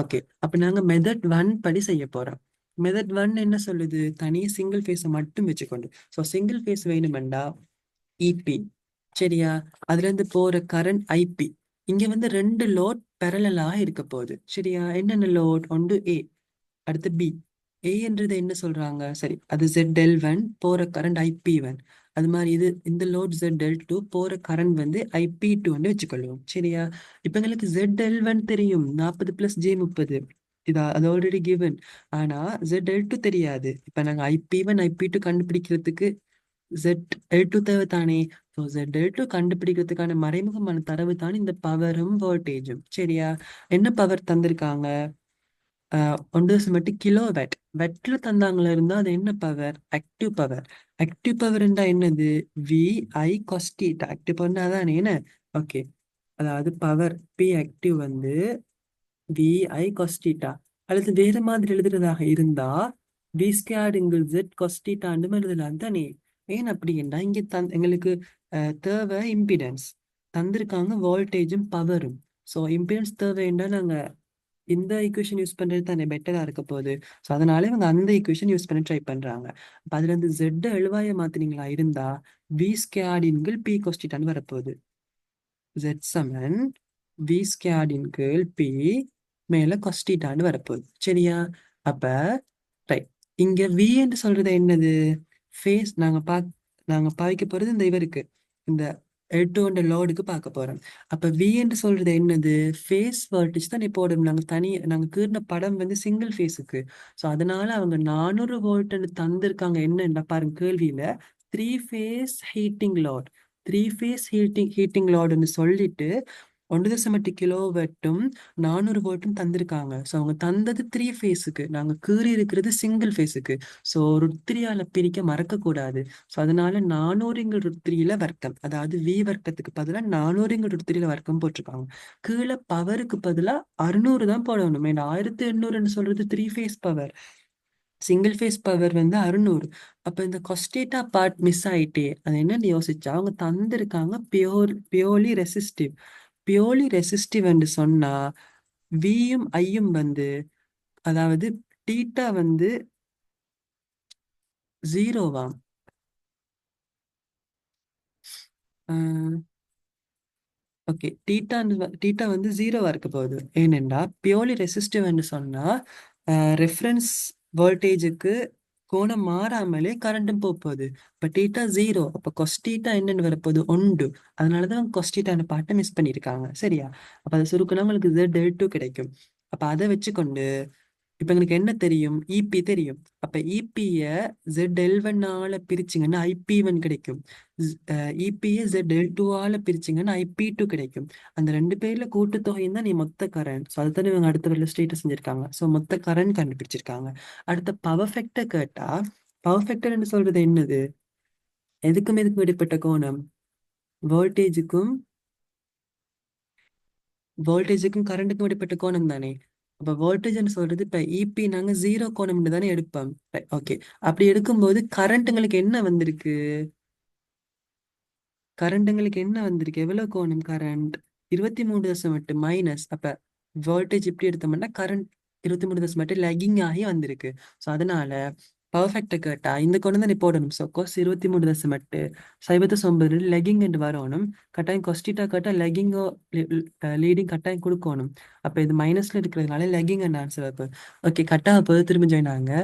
Okay, அப்ப நாங்க மெத்தட் 1 படி செய்ய போறோம். மெத்தட் 1 என்ன சொல்லுது? தனியே சிங்கிள் ஃபேஸை மட்டும் வச்சுக்கொண்டு. ஸோ சிங்கிள் ஃபேஸ் வேணுமெண்டா இபி, சரியா? அதுல இருந்து போற கரண்ட் ஐபி. இங்க வந்து 2 லோட் பேரலா இருக்க போகுது, சரியா? என்னென்ன லோட்? ஒன்று ஏ, அடுத்து பி. ஏன்றது என்ன சொல்றாங்க? சரி, அது ZL1 போற கரண்ட் IP1. அது மாதிரி இந்த லோட் ZL2 போற கரண்ட் வந்து IP2 வச்சுக்கொள்வோம், சரியா? இப்ப எங்களுக்கு ZL1 தெரியும், 40 + J 30. அது ஆல்ரெடி கிவன். ஆனா ZL2 தெரியாது. இப்ப நாங்க IP1 IP2 கண்டுபிடிக்கிறதுக்கு ZL2 தேவை தானே. ஸோ ZL2 கண்டுபிடிக்கிறதுக்கான மறைமுகமான தரவு தான் இந்த பவரும் வோல்டேஜும், சரியா? என்ன பவர் தந்திருக்காங்க? 1 கிலோ வேட். வெட்ல தந்தாங்களா இருந்தா அது என்ன power? Active power. Active power என்னது? VI cos θ. ஆக்டிவ் பவர் அதானே என்ன? ஓகே, அதாவது பவர் P ஆக்டிவ் வந்து VI cos θ. அல்லது வேற மாதிரி எழுதுறதாக இருந்தா V²Z cos θ எழுதலாம் தானே. ஏன் அப்படின்னா இங்க எங்களுக்கு தேவை இம்பிடன்ஸ் தந்திருக்காங்க, வோல்டேஜும் பவரும். ஸோ இம்பிடன்ஸ் தேவைன்னா நாங்க இந்த ஈக்குவேஷன் யூஸ் பண்றது தானே பெட்டரா இருக்க போகுது. ஸோ அதனால இவங்க அந்த ஈக்குவேஷன் யூஸ் பண்ண ட்ரை பண்றாங்க. அப்ப அதுல இருந்து Z எழுவாய மாத்தினீங்களா இருந்தா V² P cos θ வரப்போகுது. Z சமன் V ஸ்கேடின் கீழ் P மேல கொஸ்டீட்டான்னு வரப்போகுது. சரியா? அப்ப ரைட். இங்க V என்று சொல்றது என்னது? ஃபேஸ் நாங்க பாவிக்க போறது இந்த இவருக்கு, இந்த L2 என்ற லோடுக்கு பார்க்க போறோம். அப்ப V என்று சொல்றது என்னது? ஃபேஸ் வோல்டேஜ் தான் போடணும். நாங்க கீறின படம் வந்து சிங்கிள் ஃபேஸுக்கு. ஸோ அதனால அவங்க 400 வோல்ட்னு தந்திருக்காங்க. என்னன்னா பாருங்க கேள்வியில, three phase heating load, three phase heating லாட்னு சொல்லிட்டு 1.8 கிலோவாட்டும் 400 வோல்ட்டும் தந்திருக்காங்க. ஸோ அவங்க தந்தது த்ரீ ஃபேஸுக்கு, நாங்க கீறி இருக்கிறது சிங்கிள் ஃபேஸுக்கு. ஸோ √3ஆல பிரிக்க மறக்கக்கூடாது. ஸோ அதனால 400 √3ல வர்க்கம், அதாவது V வர்க்கத்துக்கு பதிலாக 400 √3ல வர்க்கம் போட்டிருக்காங்க. கீழே பவருக்கு பதிலாக 600 தான் போடணும். ஏன்னா 1800ன்னு சொல்றது three phase power, single phase power வந்து 600. அப்ப இந்த கொஸ்டேட்டா பார்ட் மிஸ் ஆயிட்டே, அது என்னன்னு யோசிச்சா அவங்க தந்திருக்காங்க பியோர்லி ரெசிஸ்டிவ். பியோர்லி ரெசிஸ்டிவ் என்று சொன்னா வியும் ஐயும் வந்து, அதாவது டீட்டா வந்து ஜீரோவாம். ஓகே, டீட்டா வந்து ஜீரோவா இருக்க போகுது. ஏனென்றா பியோர்லி ரெசிஸ்டிவ்னு சொன்னா ரெஃபரன்ஸ் வோல்டேஜுக்கு கோணம் மாறாமலே கரண்ட்டும் போகுது. இப்போ டீட்டா ஜீரோ, அப்போ கொஸ்டீட்டா என்னன்னு வரப்போகுது? ஒன்று. அதனாலதான் கொஸ்டீட்டான பாட்டை மிஸ் பண்ணியிருக்காங்க. சரியா? அப்போ அதை சுருக்குனா உங்களுக்கு Z L2 கிடைக்கும். அப்போ அதை வச்சுக்கொண்டு இப்ப எங்களுக்கு என்ன தெரியும்? இபி தெரியும். அப்ப இபிய ZL1ஆல பிரிச்சிங்கன்னா IP1 கிடைக்கும். இபிய ZL2ஆல பிரிச்சிங்கன்னா IP2 கிடைக்கும். அந்த ரெண்டு பேர்ல கூட்டுத்தொகையும் தான் நீ மொத்த கரண்ட். ஸோ அதுதான் இவங்க அடுத்த வரல ஸ்டேட்டஸ் செஞ்சிருக்காங்க. ஸோ மொத்த கரண்ட் கண்டுபிடிச்சிருக்காங்க. அடுத்த பவர் ஃபேக்டர் கேட்டா, பவர் ஃபேக்டர் சொல்றது என்னது? எதுக்கும் இடைப்பட்ட கோணம்? வோல்டேஜுக்கும் கரண்ட்டுக்கும் இடைப்பட்ட கோணம் தானே. அப்ப வோல்டேஜ்னு சொல்றது இப்ப இபி நாங்க ஜீரோ கோணம்னு தானே எடுப்போம். ஓகே, அப்படி எடுக்கும்போது கரண்ட்டுங்களுக்கு என்ன வந்திருக்கு? எவ்வளவு கோணம் கரண்ட்? 23.8 மைனஸ். அப்ப வோல்டேஜ் இப்படி எடுத்தோம்னா கரண்ட் 23.8 லெகிங் ஆகி வந்திருக்கு. ஸோ அதனால பர்ஃபெக்டா கேட்டா இந்த கோணம் தான் நீ போடணும். ஸோ கொஸ் 23.8 சைபத்து லெகிங் என்று வரணும். கட்டாயம் கொஸ்டிட்டா கேட்டா லெகிங்கோ லீடிங் கட்டாயம் கொடுக்கணும். அப்ப இது மைனஸ்ல இருக்கிறதுனால லெகிங் அண்ட் ஆன்சர். ஓகே, கட்டாக போது திரும்ப ஜாயின் ஆகுங்க.